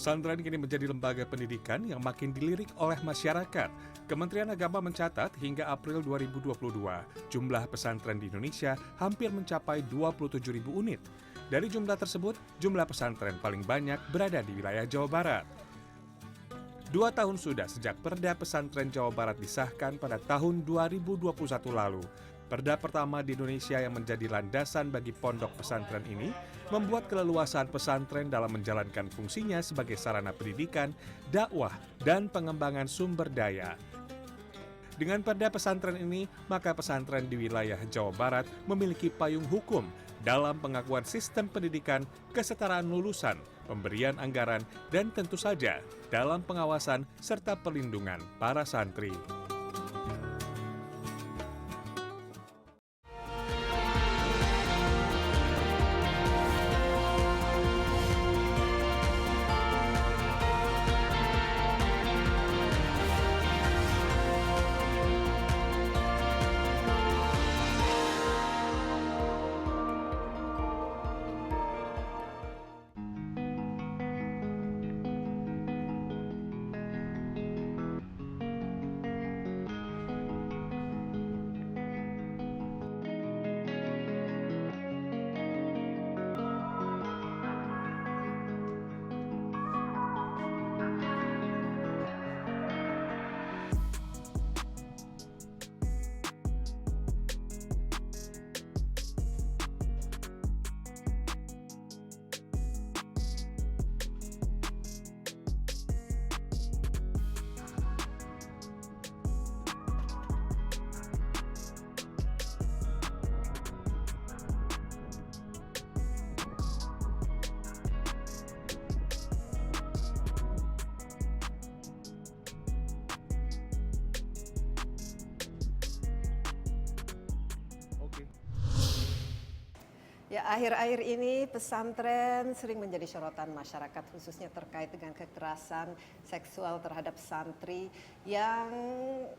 Pesantren kini menjadi lembaga pendidikan yang makin dilirik oleh masyarakat. Kementerian Agama mencatat hingga April 2022, jumlah pesantren di Indonesia hampir mencapai 27.000 unit. Dari jumlah tersebut, jumlah pesantren paling banyak berada di wilayah Jawa Barat. 2 tahun sudah sejak Perda Pesantren Jawa Barat disahkan pada tahun 2021 lalu. Perda pertama di Indonesia yang menjadi landasan bagi pondok pesantren ini membuat keleluasaan pesantren dalam menjalankan fungsinya sebagai sarana pendidikan, dakwah, dan pengembangan sumber daya. Dengan perda pesantren ini, maka pesantren di wilayah Jawa Barat memiliki payung hukum dalam pengakuan sistem pendidikan, kesetaraan lulusan, pemberian anggaran, dan tentu saja dalam pengawasan serta perlindungan para santri. Ya, akhir-akhir ini pesantren sering menjadi sorotan masyarakat khususnya terkait dengan kekerasan seksual terhadap santri yang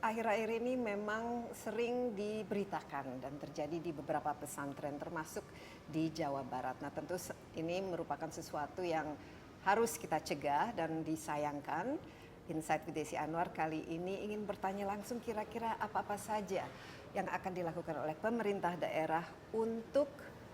akhir-akhir ini memang sering diberitakan dan terjadi di beberapa pesantren termasuk di Jawa Barat. Nah, tentu ini merupakan sesuatu yang harus kita cegah dan disayangkan. Insight with Desi Anwar kali ini ingin bertanya langsung kira-kira apa-apa saja yang akan dilakukan oleh pemerintah daerah untuk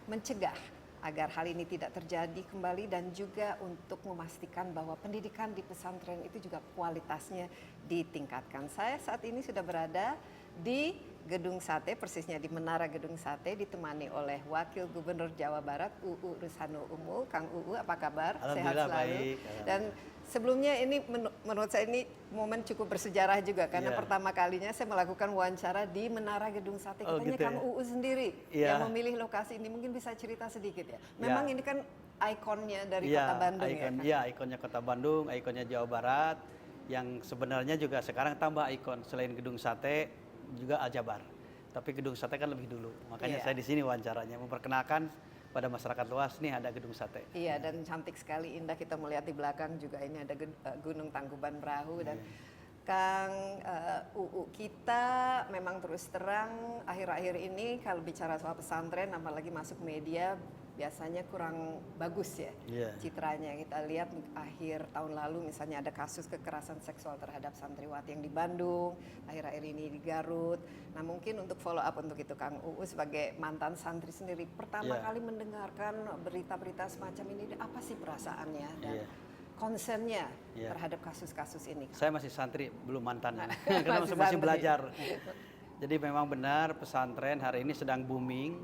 mencegah agar hal ini tidak terjadi kembali dan juga untuk memastikan bahwa pendidikan di pesantren itu juga kualitasnya ditingkatkan. Saya saat ini sudah berada di Gedung Sate, persisnya di Menara Gedung Sate, ditemani oleh Wakil Gubernur Jawa Barat UU Ruzhanul Umul. Kang UU, apa kabar? Sehat selalu. Baik. Dan sebelumnya ini menurut saya ini momen cukup bersejarah juga karena pertama kalinya saya melakukan wawancara di Menara Gedung Sate. Katanya gitu Kang UU sendiri yang memilih lokasi ini. Mungkin bisa cerita sedikit ya. Memang ini kan ikonnya dari Kota Bandung ya. Iya, ikonnya Kota Bandung, ikonnya Jawa Barat yang sebenarnya juga sekarang tambah ikon selain Gedung Sate juga Aljabar. Tapi Gedung Sate kan lebih dulu. Makanya saya di sini wawancaranya memperkenalkan pada masyarakat luas nih ada Gedung Sate. Iya, dan cantik sekali, indah kita melihat di belakang juga ini ada Gunung Tangkuban Perahu dan Kang UU, kita memang terus terang akhir-akhir ini kalau bicara soal pesantren apalagi masuk media biasanya kurang bagus ya citranya. Kita lihat akhir tahun lalu misalnya ada kasus kekerasan seksual terhadap santriwati yang di Bandung, akhir-akhir ini di Garut. Nah, mungkin untuk follow up untuk itu Kang UU sebagai mantan santri sendiri pertama kali mendengarkan berita-berita semacam ini, apa sih perasaannya dan concernnya terhadap kasus-kasus ini? Saya masih santri, belum mantan. Karena masih belajar. Jadi memang benar pesantren hari ini sedang booming.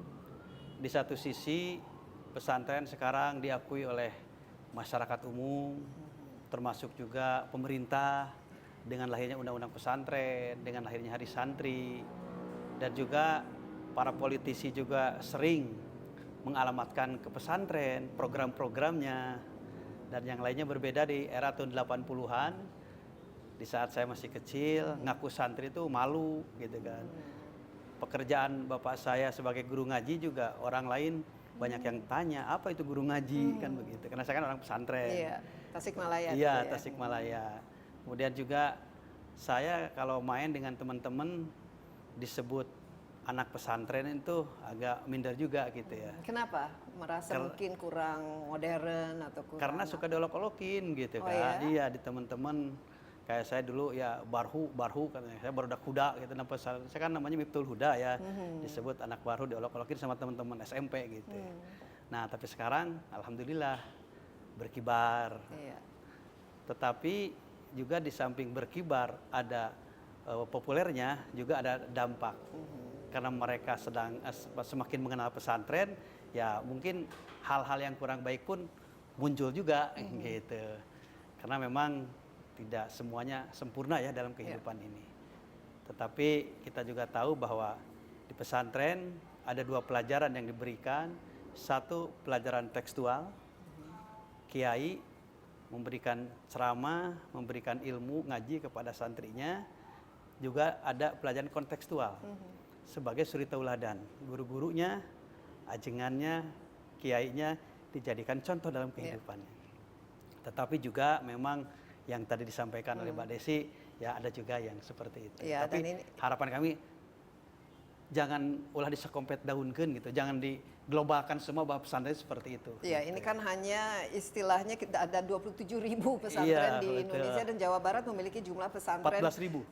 Di satu sisi pesantren sekarang diakui oleh masyarakat umum, termasuk juga pemerintah dengan lahirnya undang-undang pesantren, dengan lahirnya hari santri, dan juga para politisi juga sering mengalamatkan ke pesantren, program-programnya, dan yang lainnya berbeda di era tahun 80-an. Di saat saya masih kecil, ngaku santri itu malu gitu kan. Pekerjaan bapak saya sebagai guru ngaji juga orang lain banyak yang tanya, apa itu guru ngaji kan begitu. Karena saya kan orang pesantren. Iya, Tasikmalaya. Iya, Tasikmalaya. Kemudian juga saya kalau main dengan teman-teman disebut anak pesantren itu agak minder juga gitu ya. Kenapa? merasa mungkin kurang modern atau kurang karena suka diolok-olokin gitu Oh, kan. ya? Iya, di teman-teman kayak saya dulu ya barhu katanya, saya barudak huda gitu. Saya kan namanya Miftahul Huda ya, disebut anak baru, diolok-olokin sama teman-teman SMP gitu. Nah, tapi sekarang alhamdulillah berkibar. Iya. Tetapi juga di samping berkibar ada populernya juga ada dampak. Karena mereka sedang semakin mengenal pesantren, ya mungkin hal-hal yang kurang baik pun muncul juga gitu. Karena memang tidak semuanya sempurna ya dalam kehidupan ini. Tetapi kita juga tahu bahwa di pesantren ada 2 pelajaran yang diberikan. Satu, pelajaran tekstual. Kiai memberikan ceramah, memberikan ilmu, ngaji kepada santrinya. Juga ada pelajaran kontekstual. Sebagai suri tauladan, guru-gurunya, ajengannya, kiainya dijadikan contoh dalam kehidupannya. Tetapi juga memang yang tadi disampaikan oleh Mbak Desi, ya ada juga yang seperti itu. Ya, tapi harapan kami jangan ulah disekompet daunkeun gitu, jangan diglobalkan semua bahwa pesantren seperti itu. Iya, gitu. ini kan hanya istilahnya kita ada 27.000 pesantren di Indonesia dan Jawa Barat memiliki jumlah pesantren 14.000.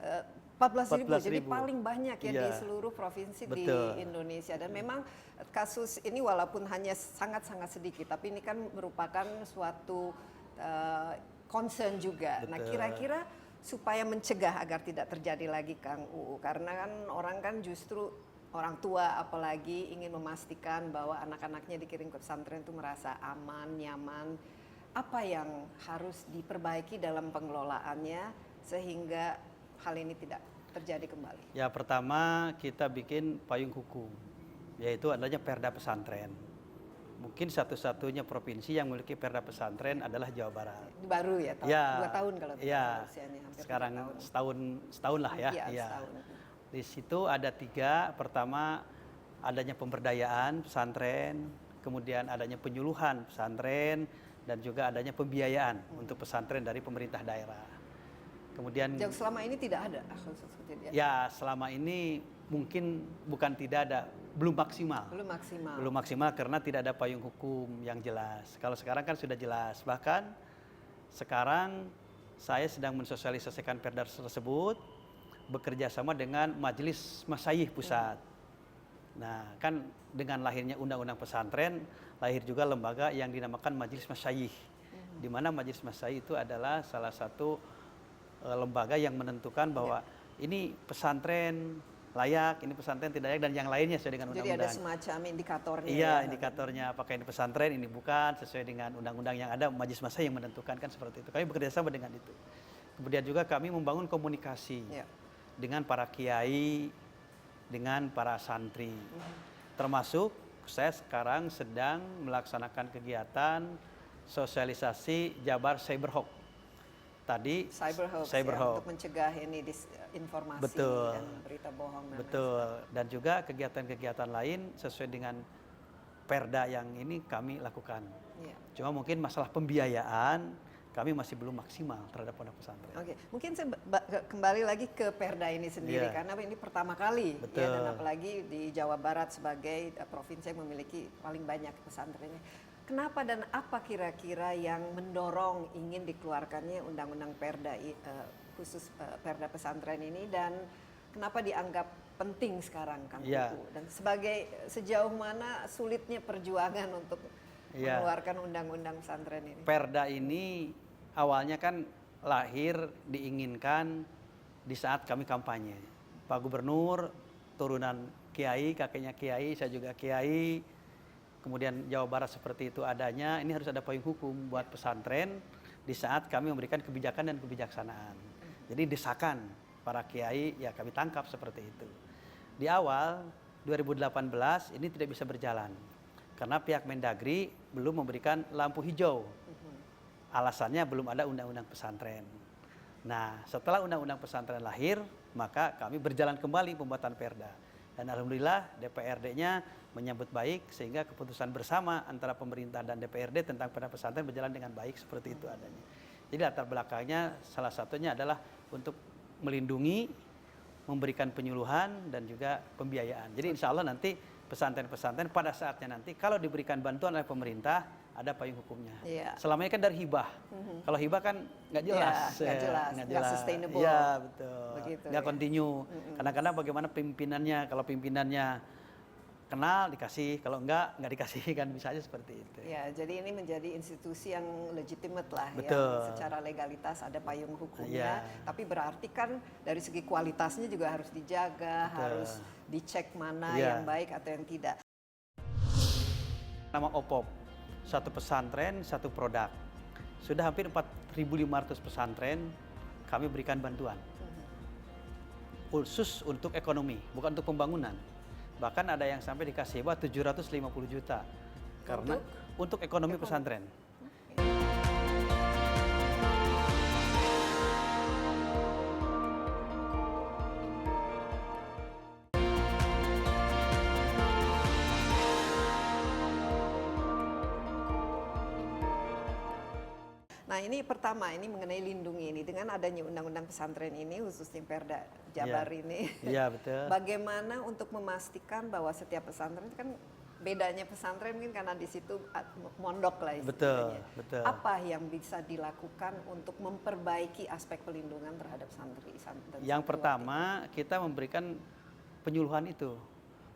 14.000, jadi 14.000. paling banyak ya di Iya. seluruh provinsi Betul. di Indonesia. Dan memang kasus ini walaupun hanya sangat-sangat sedikit, tapi ini kan merupakan suatu concern juga. Nah, Betul. kira-kira supaya mencegah agar tidak terjadi lagi, Kang Uu, karena kan orang kan justru orang tua apalagi ingin memastikan bahwa anak-anaknya dikirim ke pesantren itu merasa aman, nyaman. Apa yang harus diperbaiki dalam pengelolaannya sehingga hal ini tidak terjadi kembali? Ya, pertama kita bikin payung hukum, yaitu adanya Perda Pesantren. Mungkin satu-satunya provinsi yang memiliki Perda Pesantren adalah Jawa Barat. Baru ya, 2 tahun kalau tidak ya, salah usianya, hampir 2 sekarang tahun. setahun lah ya. Iya, Iya. setahun. Di situ ada 3. Pertama, adanya pemberdayaan pesantren, kemudian adanya penyuluhan pesantren, dan juga adanya pembiayaan untuk pesantren dari pemerintah daerah. Kemudian Yang selama ini tidak ada khusus kejadian. ya selama ini mungkin bukan tidak ada, belum maksimal. Belum maksimal. Belum maksimal karena tidak ada payung hukum yang jelas. Kalau sekarang kan sudah jelas. Bahkan sekarang saya sedang mensosialisasikan perda tersebut bekerja sama dengan Majelis Masyayikh Pusat. Nah, kan dengan lahirnya Undang-Undang Pesantren, lahir juga lembaga yang dinamakan Majelis Masyayikh. Di mana Majelis Masyayikh itu adalah salah satu lembaga yang menentukan bahwa ini pesantren layak, ini pesantren tidak layak, dan yang lainnya sesuai dengan Jadi undang-undang. ada semacam indikatornya. Iya, ya. indikatornya apakah ini pesantren, ini bukan, sesuai dengan undang-undang yang ada, Majelis Masyayikh yang menentukan kan seperti itu. Kami bekerja sama dengan itu. Kemudian juga kami membangun komunikasi dengan para kiai, dengan para santri. Termasuk saya sekarang sedang melaksanakan kegiatan sosialisasi Jabar Cyberhawk. Tadi Cyberhoax ya, Cyberhawk. untuk mencegah ini informasi Betul. dan berita bohong. Dan Betul. Dan juga kegiatan-kegiatan lain sesuai dengan perda yang ini kami lakukan. Iya. Cuma mungkin masalah pembiayaan kami masih belum maksimal terhadap pondok pesantren. Oke, mungkin saya kembali lagi ke Perda ini sendiri karena ini pertama kali Betul. ya, dan apalagi di Jawa Barat sebagai provinsi yang memiliki paling banyak pesantrennya. Kenapa dan apa kira-kira yang mendorong ingin dikeluarkannya undang-undang Perda khusus Perda pesantren ini, dan kenapa dianggap penting sekarang, Kang Uu? Dan sejauh mana sulitnya perjuangan untuk mengeluarkan undang-undang pesantren ini? Perda ini awalnya kan lahir diinginkan di saat kami kampanye. Pak Gubernur turunan kiai, kakeknya kiai, saya juga kiai. Kemudian Jawa Barat seperti itu adanya, ini harus ada payung hukum buat pesantren di saat kami memberikan kebijakan dan kebijaksanaan. Jadi desakan para kiai ya kami tangkap seperti itu. Di awal 2018 ini tidak bisa berjalan karena pihak Mendagri belum memberikan lampu hijau. Alasannya belum ada undang-undang pesantren. Nah, setelah undang-undang pesantren lahir, maka kami berjalan kembali pembuatan perda. Dan alhamdulillah DPRD-nya menyambut baik sehingga keputusan bersama antara pemerintah dan DPRD tentang perda pesantren berjalan dengan baik seperti itu adanya. Jadi latar belakangnya salah satunya adalah untuk melindungi, memberikan penyuluhan dan juga pembiayaan. Jadi insya Allah nanti pesantren-pesantren pada saatnya nanti kalau diberikan bantuan oleh pemerintah ada payung hukumnya. Iya. Selama ini kan dari hibah. Kalau hibah kan nggak jelas, Ya, nggak sustainable. Iya betul. Begitu, Nggak ya. continue. Kadang-kadang bagaimana pimpinannya? Kalau pimpinannya kenal dikasih, kalau enggak dikasih kan bisa aja seperti itu. Ya, jadi ini menjadi institusi yang legitimate lah, Betul. yang secara legalitas ada payung hukumnya. Iya. Tapi berarti kan dari segi kualitasnya juga harus dijaga, Betul. harus dicek mana Iya. yang baik atau yang tidak. Nama OPOP, satu pesantren, satu produk. Sudah hampir 4.500 pesantren kami berikan bantuan. Khusus untuk ekonomi, bukan untuk pembangunan. Bahkan ada yang sampai dikasih sewa 750 juta. Karena untuk ekonomi pesantren. Nah ini pertama, ini mengenai lindungi ini. Dengan adanya undang-undang pesantren ini, khususnya Perda Jabar ini. Iya betul. Bagaimana untuk memastikan bahwa setiap pesantren kan bedanya pesantren mungkin karena di situ mondok lah istilahnya. Betul. Apa yang bisa dilakukan untuk memperbaiki aspek pelindungan terhadap santri? Yang pertama kita memberikan penyuluhan itu.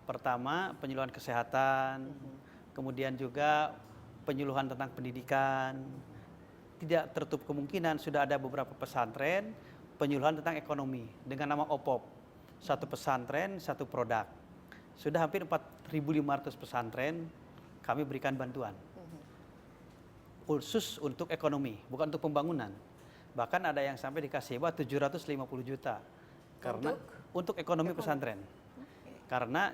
Pertama penyuluhan kesehatan, kemudian juga penyuluhan tentang pendidikan. Tidak tertutup kemungkinan sudah ada beberapa pesantren penyuluhan tentang ekonomi dengan nama OPOP. Satu pesantren, satu produk. Sudah hampir 4.500 pesantren kami berikan bantuan. Khusus untuk ekonomi, bukan untuk pembangunan. Bahkan ada yang sampai dikasih sewa 750 juta. Karena untuk ekonomi pesantren. Karena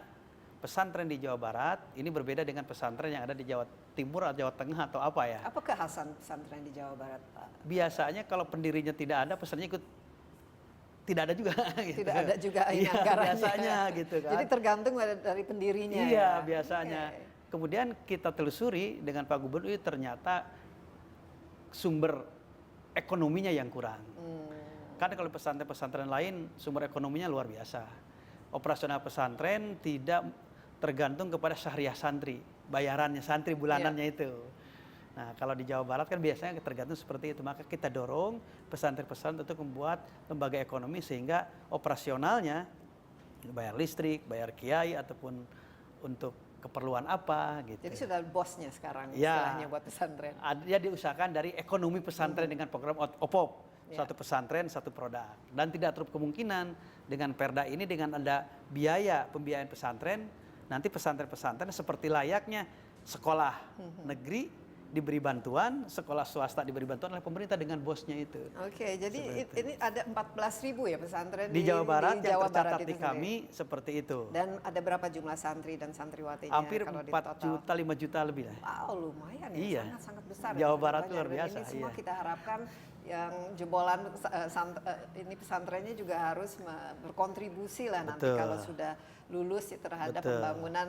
pesantren di Jawa Barat ini berbeda dengan pesantren yang ada di Jawa Timur atau Jawa Tengah atau apa ya. Apa kekhasan pesantren di Jawa Barat, Pak? Biasanya kalau pendirinya tidak ada, pesantrennya ikut tidak ada juga. Gitu. Tidak ada juga Iya, anggarannya. biasanya gitu kan. Jadi tergantung dari pendirinya. Iya, ya? biasanya. Oke. Kemudian kita telusuri dengan Pak Gubernur, ternyata sumber ekonominya yang kurang. Karena kalau pesantren-pesantren lain sumber ekonominya luar biasa. Operasional pesantren tidak tergantung kepada syariah santri, bayarannya santri bulanannya itu. Nah, kalau di Jawa Barat kan biasanya tergantung seperti itu. Maka kita dorong pesantren-pesantren untuk membuat lembaga ekonomi sehingga operasionalnya bayar listrik, bayar kiai ataupun untuk keperluan apa gitu. Jadi sudah bosnya sekarang Ya. istilahnya buat pesantren. Dia diusahakan dari ekonomi pesantren dengan program OPOP. Ya. Satu pesantren, satu produk. Dan tidak terlalu kemungkinan dengan Perda ini dengan ada biaya pembiayaan pesantren, nanti pesantren-pesantren seperti layaknya sekolah negeri diberi bantuan, sekolah swasta diberi bantuan oleh pemerintah dengan bosnya itu. Oke, jadi ini ada 14.000 ya pesantren Di Jawa Barat di yang Jawa tercatat Barat di itu kami sendiri. seperti itu. Dan ada berapa jumlah santri dan santriwatinya? Hampir kalau 4 di total? juta, 5 juta lebih lah. Wow, lumayan ya, Iya. sangat-sangat besar. Jawa sangat Barat banyak. luar Dan biasa, ini semua iya. kita harapkan yang jebolan ini pesantrennya juga harus berkontribusi lah nanti Betul. kalau sudah lulus ya, terhadap Betul. pembangunan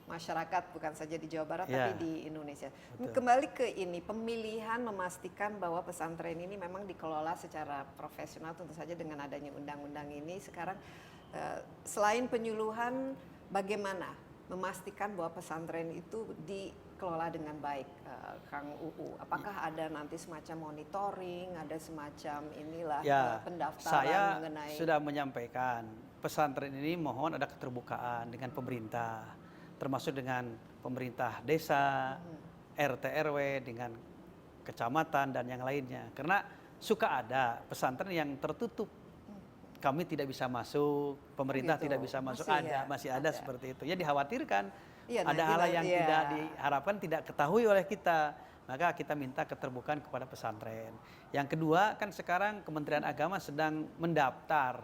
masyarakat bukan saja di Jawa Barat Ya. tapi di Indonesia. Kembali ke ini, pemilihan memastikan bahwa pesantren ini memang dikelola secara profesional, tentu saja dengan adanya undang-undang ini. Sekarang selain penyuluhan, bagaimana memastikan bahwa pesantren itu dikelola dengan baik, Kang UU? Apakah ada nanti semacam monitoring, ada semacam inilah Ya, pendaftaran saya mengenai sudah menyampaikan pesantren ini mohon ada keterbukaan dengan pemerintah, termasuk dengan pemerintah desa, RT RW, dengan kecamatan dan yang lainnya. Karena suka ada pesantren yang tertutup, kami tidak bisa masuk, pemerintah Begitu. tidak bisa masuk, masih ada seperti itu. Ya dikhawatirkan Iya, nah, ada hal yang iya. tidak diharapkan, tidak ketahui oleh kita. Maka kita minta keterbukaan kepada pesantren. Yang kedua kan sekarang Kementerian Agama sedang mendaftar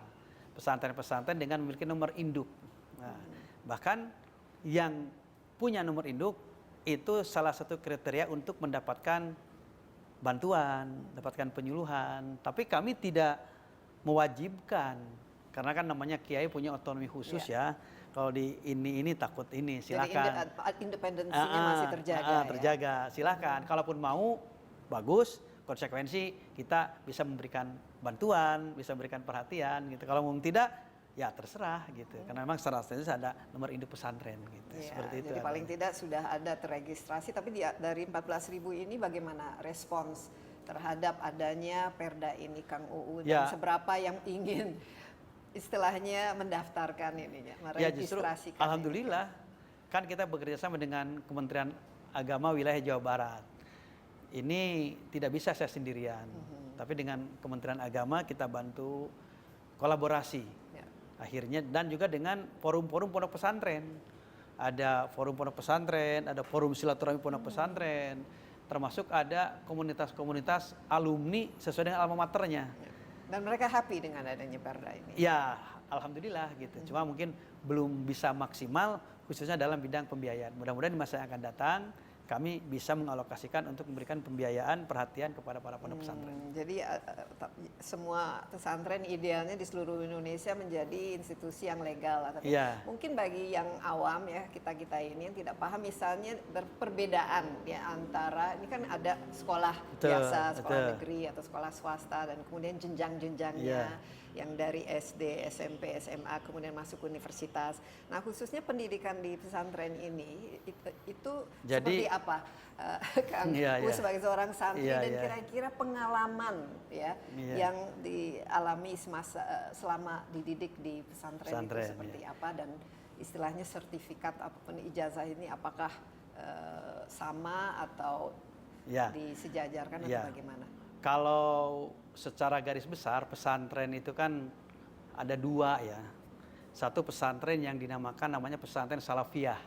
pesantren-pesantren dengan memiliki nomor induk. Nah, bahkan yang punya nomor induk itu salah satu kriteria untuk mendapatkan bantuan, mendapatkan penyuluhan. Tapi kami tidak mewajibkan, karena kan namanya kiai punya otonomi khusus ya. Kalau di ini takut ini silakan. Jadi independensinya masih terjaga. Terjaga, silakan. Kalaupun mau bagus, konsekuensi kita bisa memberikan bantuan, bisa memberikan perhatian gitu. Kalau mau tidak, ya terserah gitu. Karena memang secara status ada nomor induk pesantren gitu. Iya, Seperti itu. jadi paling tidak sudah ada terregistrasi, tapi dari 14.000 ini bagaimana respons terhadap adanya Perda ini, Kang UU, dan Ya. seberapa yang ingin istilahnya mendaftarkan ininya, Ya justru meregistrasikan? alhamdulillah kan kita bekerja sama dengan Kementerian Agama wilayah Jawa Barat. Ini tidak bisa saya sendirian, tapi dengan Kementerian Agama kita bantu kolaborasi. Ya. Akhirnya dan juga dengan forum-forum pondok pesantren. Ada forum pondok pesantren, ada forum silaturahmi pondok pesantren, termasuk ada komunitas-komunitas alumni sesuai dengan alma maternya. Ya. Dan mereka happy dengan adanya Perda ini? Ya, alhamdulillah gitu. Cuma mungkin belum bisa maksimal khususnya dalam bidang pembiayaan. Mudah-mudahan di masa yang akan datang kami bisa mengalokasikan untuk memberikan pembiayaan perhatian kepada para pondok pesantren. Jadi semua pesantren idealnya di seluruh Indonesia menjadi institusi yang legal. Tapi Iya. mungkin bagi yang awam ya, kita ini yang tidak paham misalnya perbedaan ya antara ini kan ada sekolah Betul, biasa, sekolah betul. negeri atau sekolah swasta, dan kemudian jenjang-jenjangnya yang dari SD, SMP, SMA kemudian masuk universitas. Nah, khususnya pendidikan di pesantren ini itu Jadi- seperti apa, Kang Iya, U iya. sebagai seorang santri, Iya, dan iya. kira-kira pengalaman ya Iya. yang dialami selama dididik di pesantren Pesantren, itu seperti apa, dan istilahnya sertifikat ataupun ijazah ini apakah sama atau Ya. disejajarkan Ya. atau bagaimana? Kalau secara garis besar pesantren itu kan ada dua ya. Satu pesantren yang namanya pesantren salafiyah.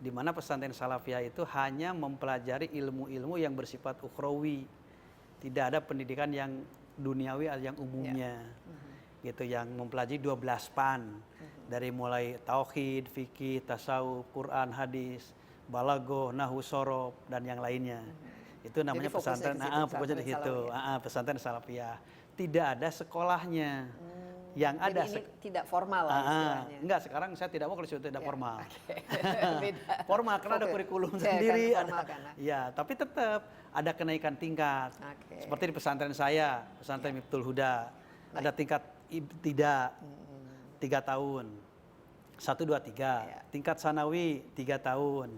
Di mana pesantren salafiyah itu hanya mempelajari ilmu-ilmu yang bersifat ukhrawi. Tidak ada pendidikan yang duniawi atau yang umumnya. Gitu, yang mempelajari 12 pan. Dari mulai tauhid, fikih, tasawuf, Quran, hadis, balaghah, nahwu, shorof, dan yang lainnya. Itu namanya Jadi fokusnya pesantren, di situ, fokusnya di pesantren situ, pesantren salafiyah. Tidak ada sekolahnya. Yang Jadi ada ini tidak formal lah istilahnya. enggak, sekarang saya tidak mau kalau itu tidak Ya, formal. oke. Beda. Formal karena ada Oke. kurikulum Ya, kan sendiri, formal karena. ya, tapi tetap ada kenaikan tingkat. Oke. Seperti di pesantren saya, pesantren Miftahul Huda, ada tingkat ibtidah 3 tahun, 1, 2, 3. Ya. Tingkat sanawi 3 tahun,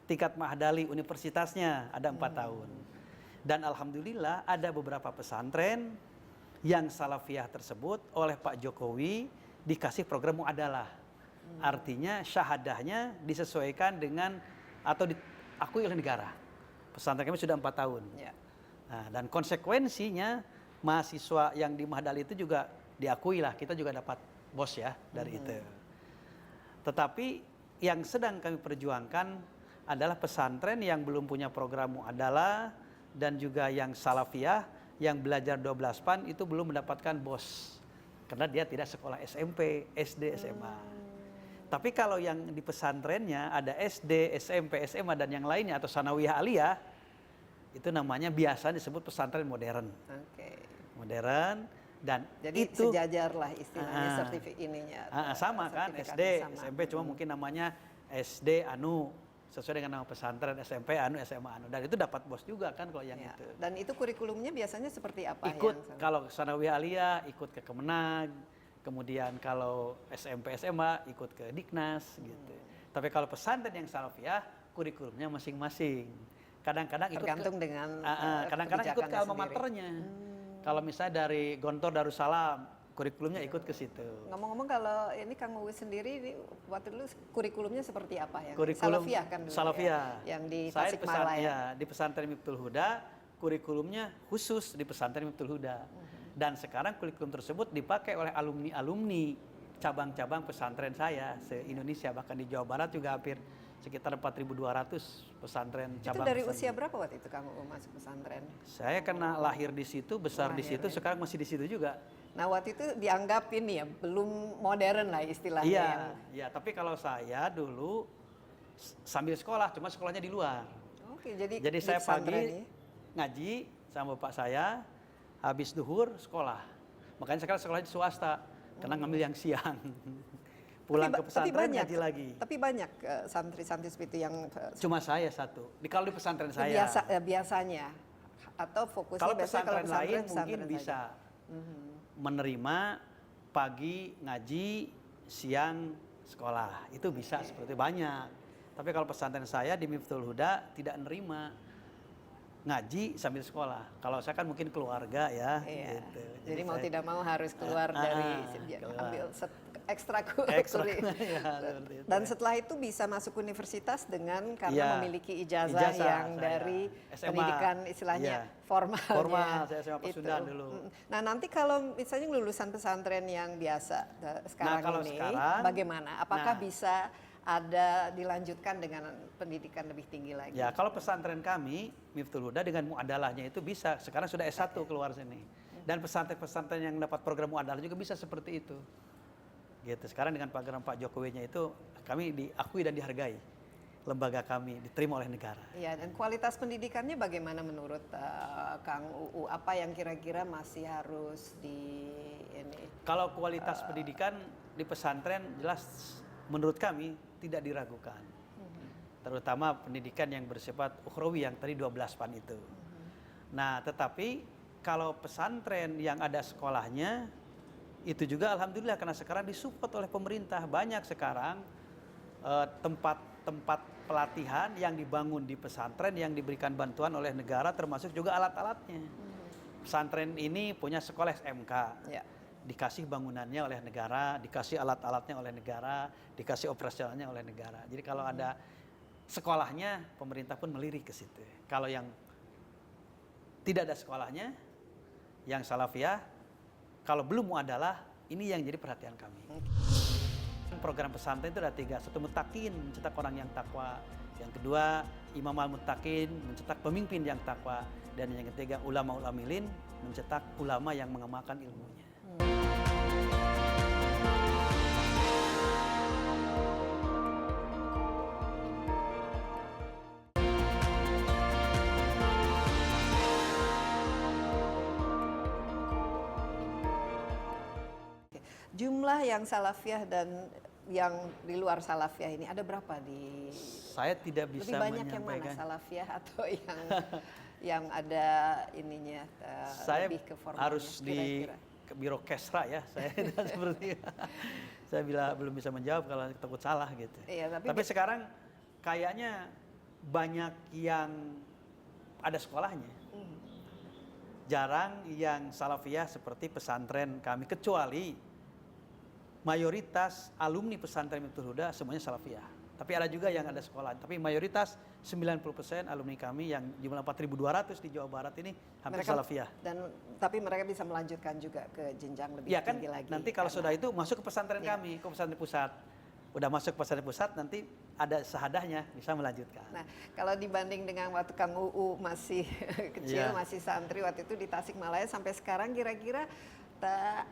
tingkat mahdali universitasnya ada 4 tahun. Dan alhamdulillah ada beberapa pesantren yang salafiyah tersebut oleh Pak Jokowi dikasih program muadalah. Artinya syahadahnya disesuaikan dengan atau diakui oleh negara. Pesantren kami sudah 4 tahun. Ya. Nah, dan konsekuensinya mahasiswa yang di Mahdal itu juga diakui lah, kita juga dapat bos ya dari itu. Tetapi yang sedang kami perjuangkan adalah pesantren yang belum punya program muadalah dan juga yang salafiyah yang belajar 12 pan itu belum mendapatkan bos. Karena dia tidak sekolah SMP, SD, SMA. Tapi kalau yang di pesantrennya ada SD, SMP, SMA dan yang lainnya atau sanawiyah aliyah, itu namanya biasa disebut pesantren modern. Oke. Modern dan Jadi itu sejajar lah istilahnya sertifikat ininya. sama kan SD, sertifikatnya sama. SMP cuma mungkin namanya SD anu sesuai dengan nama pesantren, SMP anu, SMA anu, dan itu dapat bos juga kan kalau yang Ya. itu. Dan itu kurikulumnya biasanya seperti apa? Ikut kalau sanawiyah aliyah ikut ke Kemenag, kemudian kalau SMP SMA ikut ke Diknas gitu. Tapi kalau pesantren yang salafiyah kurikulumnya masing-masing. Kadang-kadang ikut tergantung dengan kadang-kadang ikut ke kebijakannya alma sendiri. maternya. Kalau misalnya dari Gontor Darussalam, kurikulumnya ikut ke situ. Ngomong-ngomong, kalau ini Kang Uwi sendiri ini waktu dulu kurikulumnya seperti apa ya? Kurikulum Salafiyah kan dulu Salafiyah. ya? Yang di Saya Tasikmalaya. di pesantren Miftahul Huda, kurikulumnya khusus di pesantren Miftahul Huda. Dan sekarang kurikulum tersebut dipakai oleh alumni-alumni cabang-cabang pesantren saya se-Indonesia, bahkan di Jawa Barat juga hampir sekitar 4.200 pesantren Itu cabang. dari pesantren. usia berapa waktu itu kamu masuk pesantren? Saya kena lahir di situ, besar di situ, sekarang masih di situ juga. Nah, waktu itu dianggap ini ya belum modern lah istilahnya. Iya, yang- iya. Tapi kalau saya dulu sambil sekolah, cuma sekolahnya di luar. Oke, jadi Jadi di saya pesantren pagi ini. ngaji sama bapak saya, habis duhur sekolah. Makanya sekarang sekolah di swasta, karena ngambil yang siang. Pulang ke pesantren ngaji lagi. Tapi banyak santri-santri seperti itu yang Cuma saya satu. Kalau di pesantren saya. biasanya atau fokusnya Kalau biasanya pesantren lain mungkin pesantren bisa saja. menerima pagi ngaji, siang sekolah. Itu bisa seperti banyak. Tapi kalau pesantren saya di Miftul Huda tidak nerima ngaji sambil sekolah. Kalau saya kan mungkin keluarga ya. Iya. Gitu. Jadi mau tidak mau harus keluar dari ambil Ekstra, ekstrakurikuler. ya, seperti itu. Dan setelah itu bisa masuk universitas dengan karena Iya. memiliki ijazah Ijazah yang saya. dari SMA. pendidikan istilahnya Iya. formalnya. Formal, saya SMA itu. Pasundan dulu. Nah nanti kalau misalnya lulusan pesantren yang biasa sekarang kalau ini, sekarang, bagaimana? Apakah bisa ada dilanjutkan dengan pendidikan lebih tinggi lagi? Ya, kalau pesantren kami, Miftul Huda dengan muadalahnya itu bisa. Sekarang sudah S1 keluar sini. Dan pesantren-pesantren yang dapat program muadalah juga bisa seperti itu. Gitu. Sekarang dengan program Pak Jokowinya itu kami diakui dan dihargai. Lembaga kami diterima oleh negara. Iya, dan kualitas pendidikannya bagaimana menurut Kang UU? Apa yang kira-kira masih harus di ini? Kalau kualitas pendidikan di pesantren jelas menurut kami tidak diragukan. Terutama pendidikan yang bersifat ukhrawi yang tadi 12 pan itu. Nah, tetapi kalau pesantren yang ada sekolahnya itu juga alhamdulillah karena sekarang disupport oleh pemerintah. Banyak sekarang tempat-tempat pelatihan yang dibangun di pesantren yang diberikan bantuan oleh negara termasuk juga alat-alatnya. Pesantren ini punya sekolah SMK. Ya. Dikasih bangunannya oleh negara, dikasih alat-alatnya oleh negara, dikasih operasionalnya oleh negara. Jadi kalau ada sekolahnya, pemerintah pun melirik ke situ. Kalau yang tidak ada sekolahnya, yang salafiyah, kalau belum muadalah, ini yang jadi perhatian kami. Program pesantren itu ada 3. Satu mutakin, mencetak orang yang takwa. Yang kedua, imam al-mutakin, mencetak pemimpin yang takwa. Dan yang ketiga, ulama ulamilin, mencetak ulama yang mengamalkan ilmunya. Jumlah yang salafiyah dan yang di luar salafiyah ini ada berapa di? Saya tidak bisa Lebih banyak yang mana, menyampaikan. salafiyah atau yang ada ininya Saya lebih ke formalnya? harus di ke biro kesra ya, saya seperti saya belum bisa menjawab kalau takut salah gitu. Iya, tapi sekarang kayaknya banyak yang ada sekolahnya. Jarang yang salafiyah seperti pesantren kami, kecuali mayoritas alumni pesantren Miftul Huda semuanya salafiyah. Tapi ada juga yang ada sekolah. Tapi mayoritas 90% alumni kami yang jumlah 4.200 di Jawa Barat ini hampir salafiyah. Tapi mereka bisa melanjutkan juga ke jenjang lebih Ya kan, tinggi lagi. nanti kalau sudah itu masuk ke pesantren kami, ke pesantren pusat. Udah masuk ke pesantren pusat, nanti ada sahadahnya, bisa melanjutkan. Nah, kalau dibanding dengan waktu Kang UU masih kecil, masih santri, waktu itu di Tasikmalaya sampai sekarang kira-kira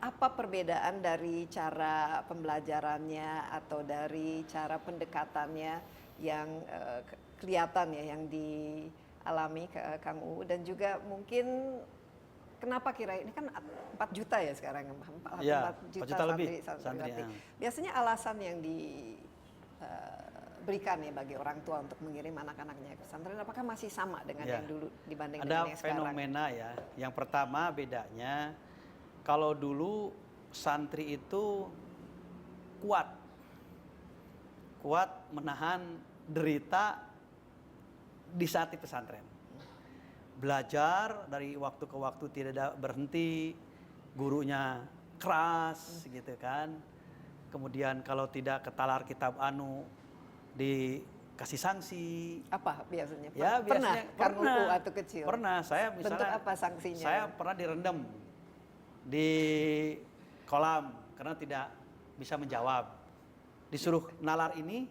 apa perbedaan dari cara pembelajarannya atau dari cara pendekatannya yang kelihatan ya yang dialami ke Kang UU, dan juga mungkin kenapa kira ini kan 4 juta ya sekarang, 4 juta lebih santri. ya. Biasanya alasan yang diberikan ya bagi orang tua untuk mengirim anak-anaknya ke pesantren apakah masih sama dengan yang dulu dibanding dengan yang sekarang? Ada fenomena ya. Yang pertama bedanya, kalau dulu santri itu kuat menahan derita di saat di pesantren. Belajar dari waktu ke waktu tidak berhenti, gurunya keras gitu kan. Kemudian kalau tidak ketalar kitab dikasih sanksi. Apa biasanya? Ya, pernah Kang UU waktu kecil? Pernah, saya misalnya. Bentuk apa sanksinya? Saya pernah direndam di kolam karena tidak bisa menjawab. Disuruh nalar ini,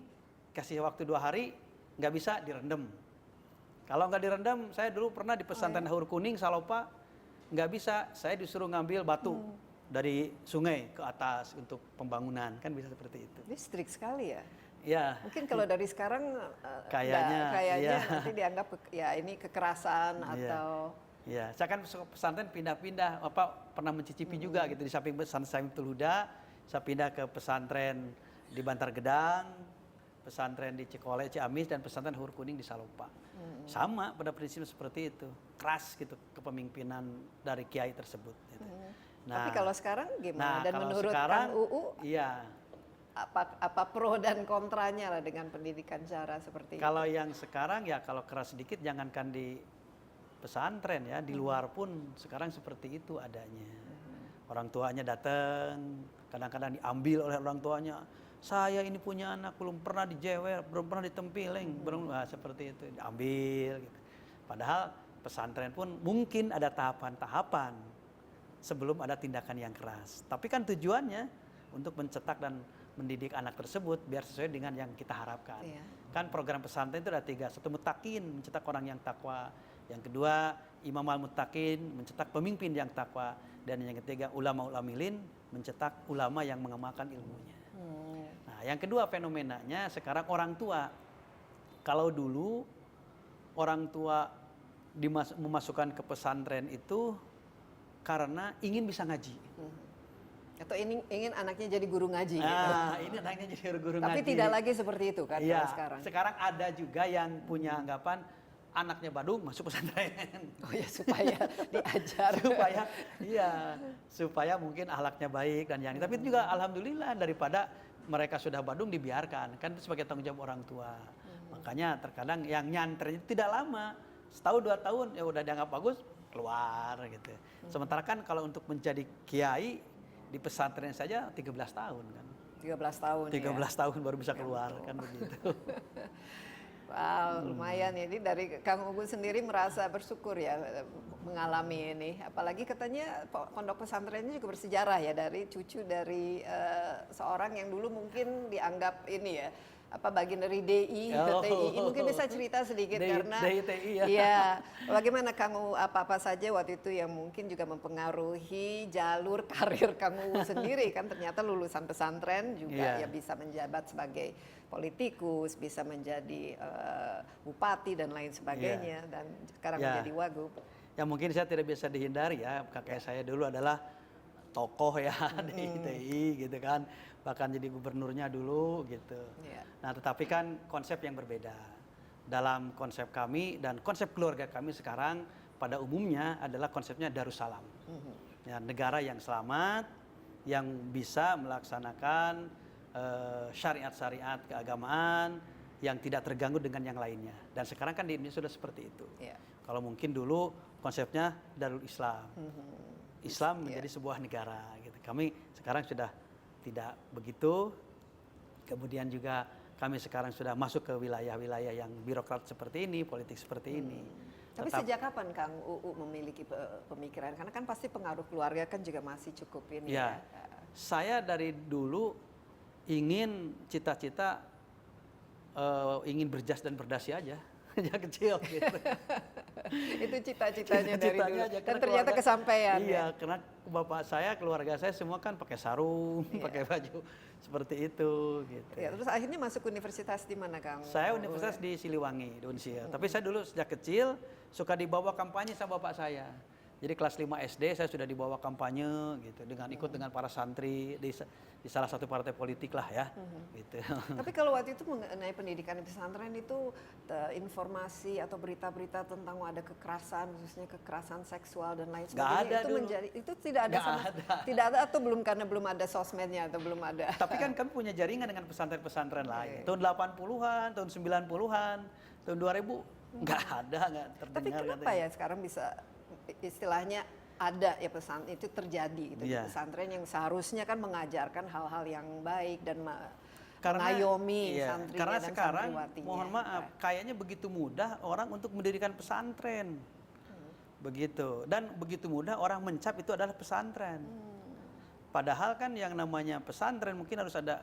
kasih waktu 2 hari, nggak bisa direndam. Kalau nggak direndam, saya dulu pernah di pesantren Haur Kuning, Salopa, nggak bisa, saya disuruh ngambil batu dari sungai ke atas untuk pembangunan, kan bisa seperti itu. Ini strict sekali ya? Ya. Mungkin kalau dari sekarang kayaknya nanti dianggap ini kekerasan atau... Ya, saya kan pesantren pindah-pindah, pernah mencicipi juga gitu di samping pesantren Miftul Huda, saya pindah ke pesantren di Bantar Gedang, pesantren di Cikole, Ciamis, dan pesantren Haur Kuning di Salopa. Sama pada prinsip seperti itu, keras gitu kepemimpinan dari kiai tersebut. Gitu. Tapi kalau sekarang gimana? Dan kalau menurut sekarang, Kang UU, iya. apa pro dan kontranya lah dengan pendidikan cara seperti Kalau yang sekarang ya kalau keras sedikit jangankan di pesantren ya, di luar pun sekarang seperti itu adanya. Orang tuanya datang, kadang-kadang diambil oleh orang tuanya. Saya ini punya anak belum pernah dijewer, belum pernah ditempeleng, seperti itu diambil. Gitu. Padahal pesantren pun mungkin ada tahapan-tahapan sebelum ada tindakan yang keras. Tapi kan tujuannya untuk mencetak dan mendidik anak tersebut biar sesuai dengan yang kita harapkan. Iya. Kan program pesantren itu ada 3. Satu mutakin, mencetak orang yang takwa. Yang kedua, imam al-muttaqin, mencetak pemimpin yang takwa. Dan yang ketiga, ulama ulamilin, mencetak ulama yang mengamalkan ilmunya. Nah, yang kedua fenomenanya sekarang orang tua. Kalau dulu orang tua memasukkan ke pesantren itu karena ingin bisa ngaji. atau ingin anaknya jadi guru ngaji gitu. Nah, ini anaknya jadi guru ngaji. Tapi tidak lagi seperti itu kan Iya, kalau sekarang. Sekarang ada juga yang punya anggapan anaknya badung masuk pesantren. Oh ya supaya diajar. supaya mungkin akhlaknya baik dan yang tapi itu juga alhamdulillah daripada mereka sudah badung dibiarkan kan itu sebagai tanggung jawab orang tua. Makanya terkadang yang nyantren itu tidak lama, setahun 2 tahun ya udah dianggap bagus keluar gitu. Sementara kan kalau untuk menjadi kiai di pesantren saja 13 tahun kan. 13 tahun 13 ya. tahun baru bisa keluar kan begitu. Wow, lumayan ini dari Kang Ugu sendiri merasa bersyukur ya mengalami ini. Apalagi katanya pondok pesantrennya juga bersejarah ya dari cucu dari seorang yang dulu mungkin dianggap ini ya bagian dari DI, TI. Mungkin bisa cerita sedikit karena DI, ya. Iya, bagaimana kamu apa saja waktu itu yang mungkin juga mempengaruhi jalur karir kamu sendiri kan ternyata lulusan pesantren juga ya bisa menjabat sebagai politikus, bisa menjadi bupati dan lain sebagainya dan sekarang menjadi wagub. Ya mungkin saya tidak bisa dihindari ya, kakek saya dulu adalah tokoh ya di ITI gitu kan, bahkan jadi gubernurnya dulu gitu. Nah tetapi kan konsep yang berbeda. Dalam konsep kami dan konsep keluarga kami sekarang pada umumnya adalah konsepnya Darussalam. Ya, negara yang selamat, yang bisa melaksanakan syariat-syariat keagamaan yang tidak terganggu dengan yang lainnya. Dan sekarang kan di Indonesia sudah seperti itu. Kalau mungkin dulu konsepnya Darul Islam. Islam menjadi sebuah negara gitu. Kami sekarang sudah tidak begitu. Kemudian juga kami sekarang sudah masuk ke wilayah-wilayah yang birokrat seperti ini, politik seperti ini. Tapi sejak kapan Kang UU memiliki pemikiran? Karena kan pasti pengaruh keluarga kan juga masih cukup ini ya. Saya dari dulu ingin cita-cita ingin berjas dan berdasi aja. Sejak kecil gitu. Itu cita-citanya dari dulu. Aja, dan ternyata kesampaian. Iya, karena bapak saya, keluarga saya semua kan pakai sarung, pakai baju seperti itu gitu. Ya, terus akhirnya masuk universitas di mana Kang? Saya universitas di Siliwangi, di Unsil. Tapi saya dulu sejak kecil suka dibawa kampanye sama bapak saya. Jadi kelas 5 SD saya sudah dibawa kampanye gitu dengan ikut dengan para santri di salah satu partai politik lah ya. Gitu. Tapi kalau waktu itu mengenai pendidikan di pesantren itu informasi atau berita-berita tentang ada kekerasan khususnya kekerasan seksual dan lain sebagainya itu tidak ada tidak ada atau karena belum ada sosmednya atau belum ada. Tapi kan kami punya jaringan dengan pesantren-pesantren lain. Tahun 80-an, tahun 90-an, tahun 2000 nggak terdengar. Tapi kenapa ya sekarang bisa istilahnya ada ya pesan itu terjadi gitu di pesantren yang seharusnya kan mengajarkan hal-hal yang baik dan mengayomi santrinya karena dan sekarang santriwatinya. Mohon maaf, kayaknya begitu mudah orang untuk mendirikan pesantren. Begitu. Dan begitu mudah orang mencap itu adalah pesantren. Padahal kan yang namanya pesantren mungkin harus ada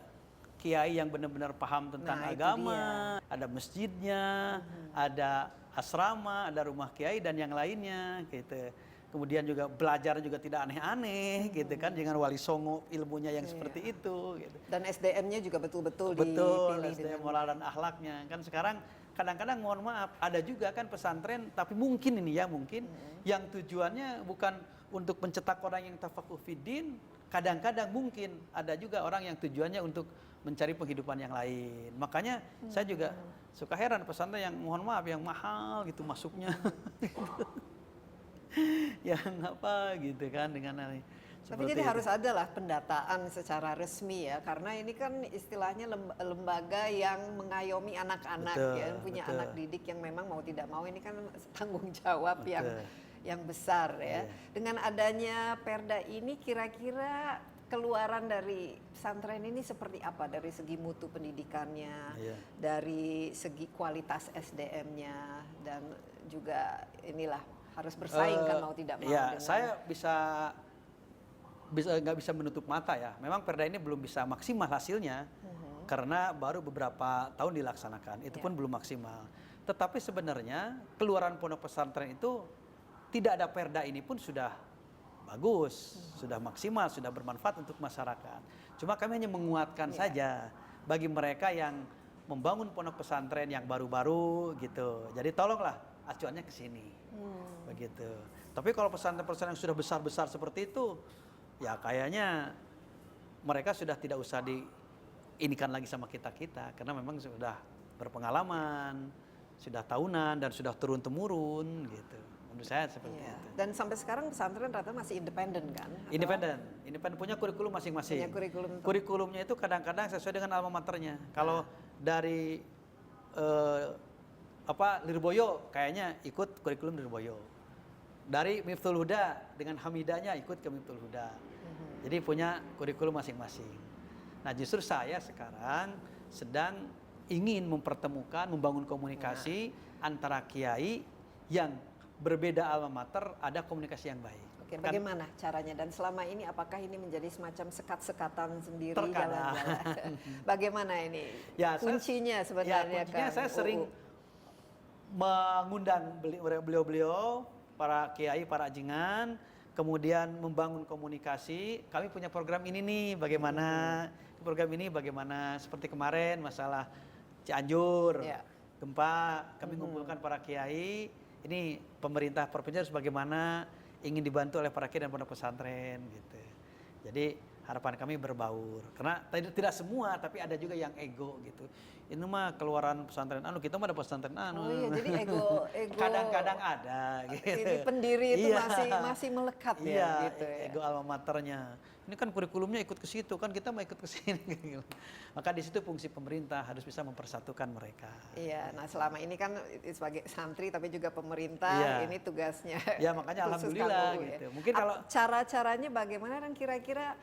kiai yang benar-benar paham tentang agama, ada masjidnya, ada asrama, ada rumah kiai dan yang lainnya gitu. Kemudian juga belajar juga tidak aneh-aneh gitu kan, dengan wali songo ilmunya yang seperti itu gitu. Dan SDM-nya juga betul-betul dipilih SDM moral dan akhlaknya. Kan sekarang kadang-kadang mohon maaf ada juga kan pesantren tapi mungkin ini ya mungkin yang tujuannya bukan untuk mencetak orang yang tafakuh fiddin, kadang-kadang mungkin ada juga orang yang tujuannya untuk mencari penghidupan yang lain. Makanya saya juga suka heran pesantren yang mohon maaf yang mahal gitu masuknya. Yang apa gitu kan dengan Tapi jadi harus ada lah pendataan secara resmi ya, karena ini kan istilahnya lembaga yang mengayomi anak-anak ya, punya anak didik yang memang mau tidak mau ini kan tanggung jawab yang besar ya. Dengan adanya Perda ini kira-kira keluaran dari pesantren ini seperti apa dari segi mutu pendidikannya, dari segi kualitas SDM-nya, dan juga inilah harus bersaing kan mau tidak mau. Ya, saya nggak bisa menutup mata ya. Memang Perda ini belum bisa maksimal hasilnya karena baru beberapa tahun dilaksanakan. Itu pun belum maksimal. Tetapi sebenarnya keluaran pondok pesantren itu tidak ada Perda ini pun sudah bagus, sudah maksimal, sudah bermanfaat untuk masyarakat. Cuma kami hanya menguatkan saja bagi mereka yang membangun pondok pesantren yang baru-baru gitu. Jadi tolonglah acuannya ke sini. Begitu. Tapi kalau pesantren-pesantren yang sudah besar-besar seperti itu, ya kayaknya mereka sudah tidak usah diinikan lagi sama kita-kita karena memang sudah berpengalaman, sudah tahunan dan sudah turun-temurun gitu. Menurut saya seperti itu. Dan sampai sekarang pesantren rata masih independen kan? Independen punya kurikulum masing-masing. Punya Kurikulumnya itu kadang-kadang sesuai dengan alma maternya. Kalau dari Lirboyo kayaknya ikut kurikulum Lirboyo. Dari Miftahul Huda dengan Hamidanya ikut ke Miftahul Huda. Jadi punya kurikulum masing-masing. Nah justru saya sekarang sedang ingin mempertemukan, membangun komunikasi antara kiai yang berbeda alma mater, ada komunikasi yang baik. Oke, bagaimana caranya? Dan selama ini apakah ini menjadi semacam sekat-sekatan sendiri? Terkadang. Bagaimana ini? Ya, kuncinya sebenarnya kuncinya saya sering mengundang beliau-beliau, para kiai, para ajengan, kemudian membangun komunikasi. Kami punya program ini nih, bagaimana? Program ini bagaimana? Seperti kemarin masalah Cianjur, gempa, kami kumpulkan para kiai. Ini pemerintah provinsi harus bagaimana, ingin dibantu oleh para kiai dan pondok pesantren gitu. Jadi harapan kami berbaur. Karena tidak semua, tapi ada juga yang ego gitu. Ini mah keluaran pesantren kita mah ada pesantren Oh iya, jadi ego kadang-kadang ada gitu. Ini pendiri itu masih melekat ya gitu ya. Ego alma maternya. Ini kan kurikulumnya ikut ke situ, kan kita mau ikut ke sini. Maka di situ fungsi pemerintah harus bisa mempersatukan mereka. Iya, nah selama ini kan sebagai santri tapi juga pemerintah ini tugasnya. Ya makanya alhamdulillah gitu. Mungkin kalau cara-caranya bagaimana dan kira-kira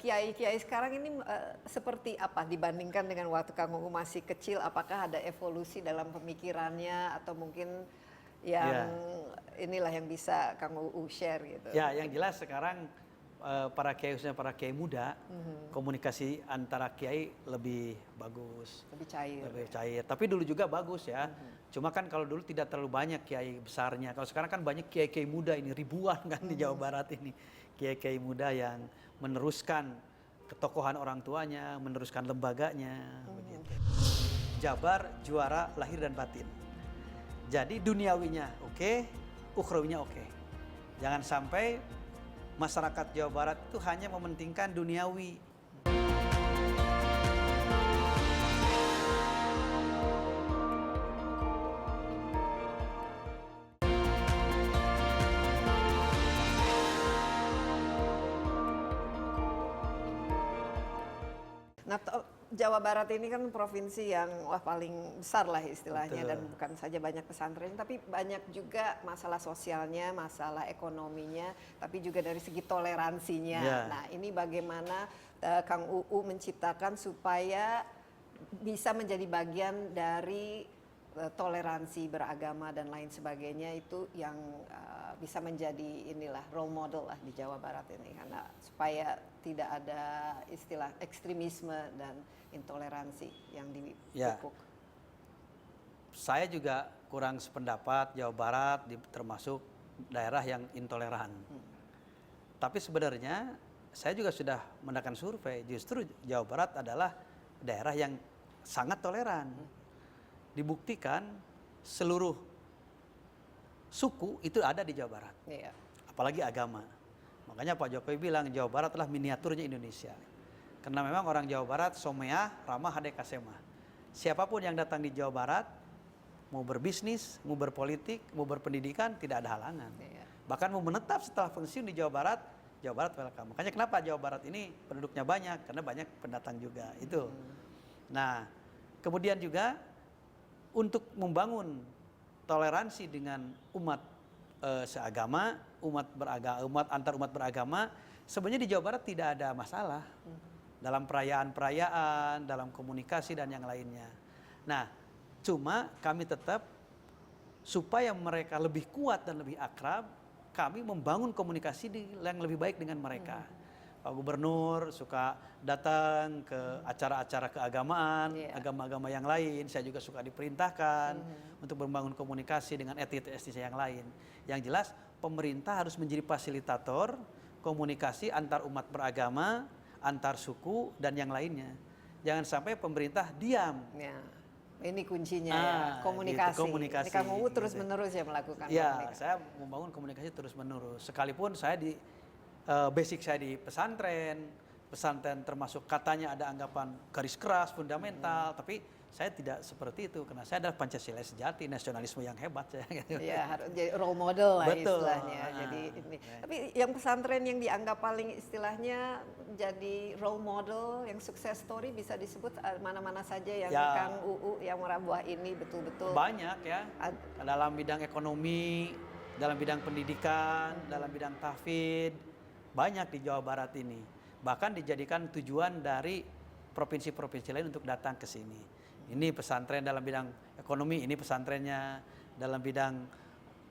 kiai-kiai sekarang ini seperti apa dibandingkan dengan waktu Kang Uu masih kecil? Apakah ada evolusi dalam pemikirannya atau mungkin yang inilah yang bisa Kang Uu share gitu? Ya, yang jelas sekarang para kiai, khususnya para kiai muda, komunikasi antara kiai lebih bagus, lebih cair. Tapi dulu juga bagus ya. Cuma kan kalau dulu tidak terlalu banyak kiai besarnya. Kalau sekarang kan banyak kiai-kiai muda ini, ribuan kan di Jawa Barat ini, kiai-kiai muda yang meneruskan ketokohan orang tuanya, meneruskan lembaganya, begitu. Jabar juara lahir dan batin. Jadi duniawinya oke, ukhrawinya oke. Jangan sampai masyarakat Jawa Barat itu hanya mementingkan duniawi. Nah, Jawa Barat ini kan provinsi yang paling besar lah istilahnya. Betul. Dan bukan saja banyak pesantren, tapi banyak juga masalah sosialnya, masalah ekonominya, tapi juga dari segi toleransinya. Nah, ini bagaimana Kang Uu menciptakan supaya bisa menjadi bagian dari toleransi beragama dan lain sebagainya, itu yang bisa menjadi inilah role model lah di Jawa Barat ini, karena supaya tidak ada istilah ekstremisme dan intoleransi yang dipupuk. Saya juga kurang sependapat Jawa Barat termasuk daerah yang intoleran. Tapi sebenarnya saya juga sudah mengadakan survei, justru Jawa Barat adalah daerah yang sangat toleran. Dibuktikan seluruh suku itu ada di Jawa Barat, apalagi agama. Makanya Pak Jokowi bilang Jawa Barat adalah miniaturnya Indonesia. Karena memang orang Jawa Barat someah, ramah, hadekasema. Siapapun yang datang di Jawa Barat, mau berbisnis, mau berpolitik, mau berpendidikan, tidak ada halangan. Bahkan mau menetap setelah pensiun di Jawa Barat, Jawa Barat welcome. Makanya kenapa Jawa Barat ini penduduknya banyak, karena banyak pendatang juga itu. Nah, kemudian juga untuk membangun toleransi dengan umat seagama, antar umat beragama, sebenarnya di Jawa Barat tidak ada masalah dalam perayaan-perayaan, dalam komunikasi dan yang lainnya. Nah, cuma kami tetap supaya mereka lebih kuat dan lebih akrab, kami membangun komunikasi yang lebih baik dengan mereka. Pak Gubernur suka datang ke acara-acara keagamaan, agama-agama yang lain. Saya juga suka diperintahkan untuk membangun komunikasi dengan etnis yang lain. Yang jelas pemerintah harus menjadi fasilitator komunikasi antar umat beragama, antar suku dan yang lainnya. Jangan sampai pemerintah diam. Ya. Ini kuncinya ya, komunikasi. Gitu, komunikasi. Ini kamu terus-menerus ya melakukan komunikasi. Saya membangun komunikasi terus-menerus. Sekalipun saya di basic saya di pesantren termasuk katanya ada anggapan garis keras, fundamental, tapi saya tidak seperti itu karena saya adalah Pancasila sejati, nasionalisme yang hebat saya. Ya, harus jadi role model lah. Betul. Istilahnya. Jadi ini. Ya. Tapi yang pesantren yang dianggap paling istilahnya jadi role model, yang sukses story bisa disebut mana-mana saja yang Kang UU yang Merabuah ini betul-betul banyak ya. Dalam bidang ekonomi, dalam bidang pendidikan, dalam bidang tahfidz, banyak di Jawa Barat ini. Bahkan dijadikan tujuan dari provinsi-provinsi lain untuk datang ke sini. Ini pesantren dalam bidang ekonomi, ini pesantrennya. Dalam bidang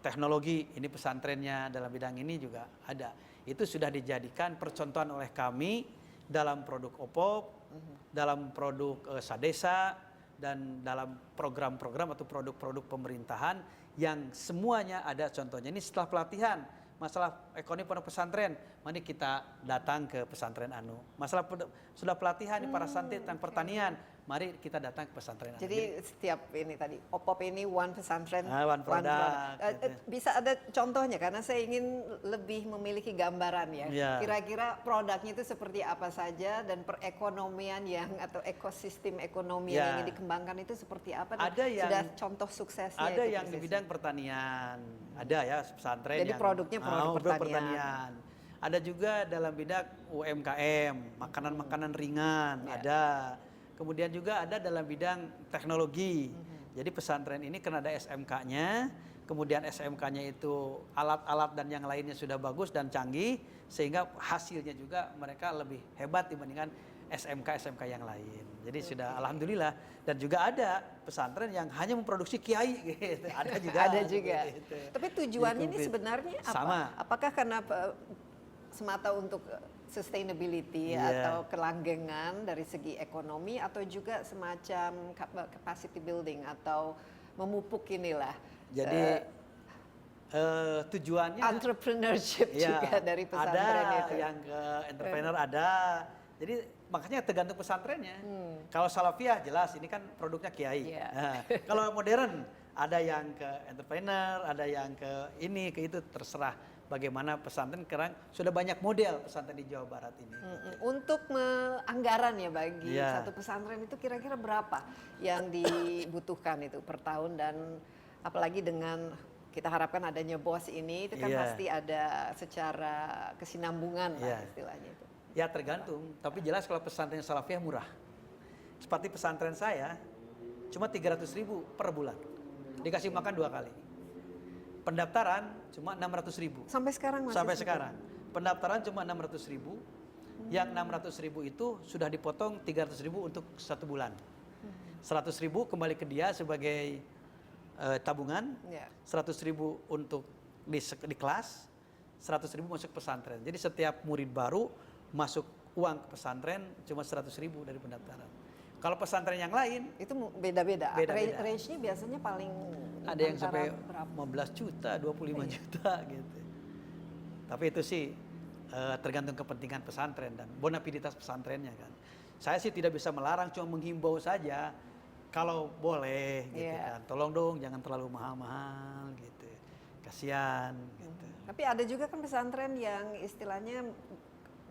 teknologi, ini pesantrennya. Dalam bidang ini juga ada. Itu sudah dijadikan percontohan oleh kami dalam produk OPOP, dalam produk Sadesa, dan dalam program-program atau produk-produk pemerintahan yang semuanya ada contohnya. Ini setelah pelatihan, masalah ekonomi pondok pesantren, mari kita datang ke pesantren Anu. Masalah sudah pelatihan di para santri tentang pertanian, mari kita datang ke pesantren Anu. Jadi setiap ini tadi OPOP ini one pesantren, one product. Bisa ada contohnya karena saya ingin lebih memiliki gambaran ya. Kira-kira produknya itu seperti apa saja dan perekonomian yang atau ekosistem ekonomi yang ingin dikembangkan itu seperti apa? Ada yang sudah contoh suksesnya. Ada yang di bidang pertanian, ada ya pesantren. Jadi yang produknya produk pertanian. Ada juga dalam bidang UMKM, makanan-makanan ringan, ada. Kemudian juga ada dalam bidang teknologi. Jadi pesantren ini kan ada SMK-nya, kemudian SMK-nya itu alat-alat dan yang lainnya sudah bagus dan canggih, sehingga hasilnya juga mereka lebih hebat dibandingkan SMK-SMK yang lain. Jadi sudah alhamdulillah. Dan juga ada pesantren yang hanya memproduksi kiai gitu. Ada juga. Ada juga. Gitu. Tapi tujuannya ini sebenarnya apa? Sama. Apakah karena semata untuk sustainability atau kelanggengan dari segi ekonomi atau juga semacam capacity building atau memupuk inilah. Jadi tujuannya entrepreneurship juga dari pesantren ada itu. Yang ke entrepreneur ada. Jadi makanya tergantung pesantrennya. Kalau Salafiyah jelas ini kan produknya kiai. Nah, kalau modern ada yang ke entrepreneur, ada yang ke ini ke itu, terserah. Bagaimana pesantren sekarang sudah banyak model pesantren di Jawa Barat ini. Untuk anggaran ya bagi satu pesantren itu kira-kira berapa yang dibutuhkan itu per tahun, dan apalagi dengan kita harapkan adanya BOS ini itu kan pasti ada secara kesinambungan lah istilahnya itu. Ya tergantung, tapi jelas kalau pesantren Salafiyah murah. Seperti pesantren saya cuma 300.000 per bulan. Dikasih makan 2 kali. Pendaftaran cuma 600.000. Sampai sekarang masih? Sampai sekarang. Pendaftaran cuma 600.000. Yang 600.000 itu sudah dipotong 300.000 untuk 1 bulan. 100.000 kembali ke dia sebagai tabungan. 100.000 untuk di kelas. 100.000 masuk pesantren. Jadi setiap murid baru masuk uang ke pesantren cuma 100.000 dari pendaftaran. Kalau pesantren yang lain itu beda-beda. Range-nya biasanya paling ada yang sampai 15 juta, 25 juta gitu. Tapi itu sih tergantung kepentingan pesantren dan bonapiditas pesantrennya kan. Saya sih tidak bisa melarang, cuma menghimbau saja kalau boleh gitu kan. Tolong dong jangan terlalu mahal-mahal gitu. Kasihan gitu. Tapi ada juga kan pesantren yang istilahnya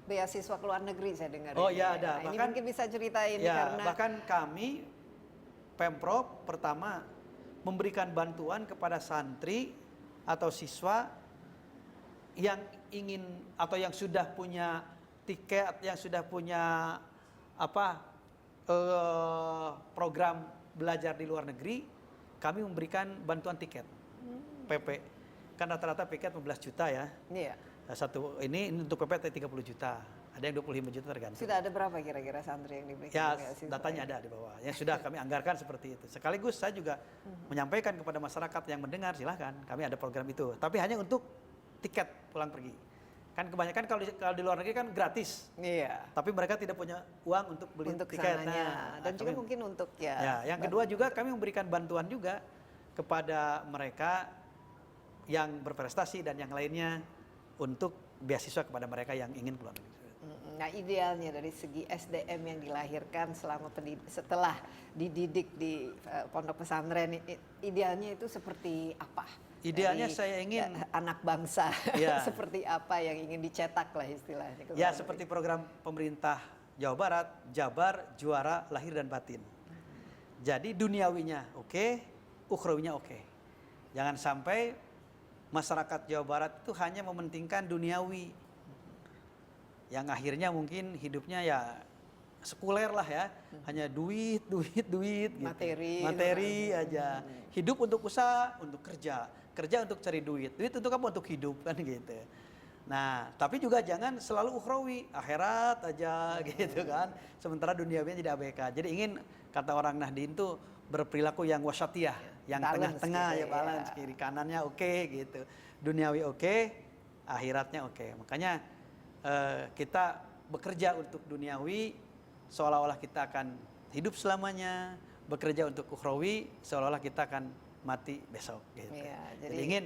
beasiswa ke luar negeri saya dengar. Oh iya ada. Nah, bahkan, ini mungkin bisa ceritain karena bahkan kami Pemprov pertama memberikan bantuan kepada santri atau siswa yang ingin atau yang sudah punya tiket, yang sudah punya program belajar di luar negeri, kami memberikan bantuan tiket PP. Kan rata-rata tiket 15 juta ya. Iya. Satu ini untuk PP 30 juta. Ada yang 25 juta tergantung. Sudah ada berapa kira-kira santri yang diberikan Ya, beasiswa datanya ini? ada di bawah. Yang sudah kami anggarkan seperti itu. Sekaligus saya juga menyampaikan kepada masyarakat yang mendengar, silahkan, kami ada program itu. Tapi hanya untuk tiket pulang pergi. Kan kebanyakan kalau di luar negeri kan gratis. Iya. Tapi mereka tidak punya uang untuk beli Untuk tiket. kesananya. Dan juga mungkin untuk yang kedua juga kami memberikan bantuan juga kepada mereka yang berprestasi dan yang lainnya untuk beasiswa kepada mereka yang ingin keluar negeri. Nah, idealnya dari segi SDM yang dilahirkan setelah dididik di pondok pesantren, idealnya itu seperti apa? Idealnya Dari, saya ingin anak bangsa Ya. seperti apa yang ingin dicetak lah istilahnya. ke Ya luar seperti negeri. program pemerintah Jawa Barat, Jabar, juara lahir dan batin. Jadi duniawinya oke, ukhrawinya oke. Jangan sampai masyarakat Jawa Barat itu hanya mementingkan duniawi. Yang akhirnya mungkin hidupnya ya sekuler lah ya. Hanya duit gitu. Materi aja. Hidup untuk usaha, untuk kerja. Kerja untuk cari duit. Duit untuk apa? Untuk hidup kan gitu. Nah, tapi juga jangan selalu ukhrawi, akhirat aja gitu kan. Sementara duniawinya tidak abaikan. Jadi ingin kata orang Nahdien tuh berperilaku yang wasatiyah, yang Balance tengah-tengah gitu ya, balance, kiri kanannya oke gitu. Duniawi oke, akhiratnya oke. Makanya kita bekerja untuk duniawi seolah-olah kita akan hidup selamanya, bekerja untuk ukhrawi seolah-olah kita akan mati besok gitu. Iya, jadi ingin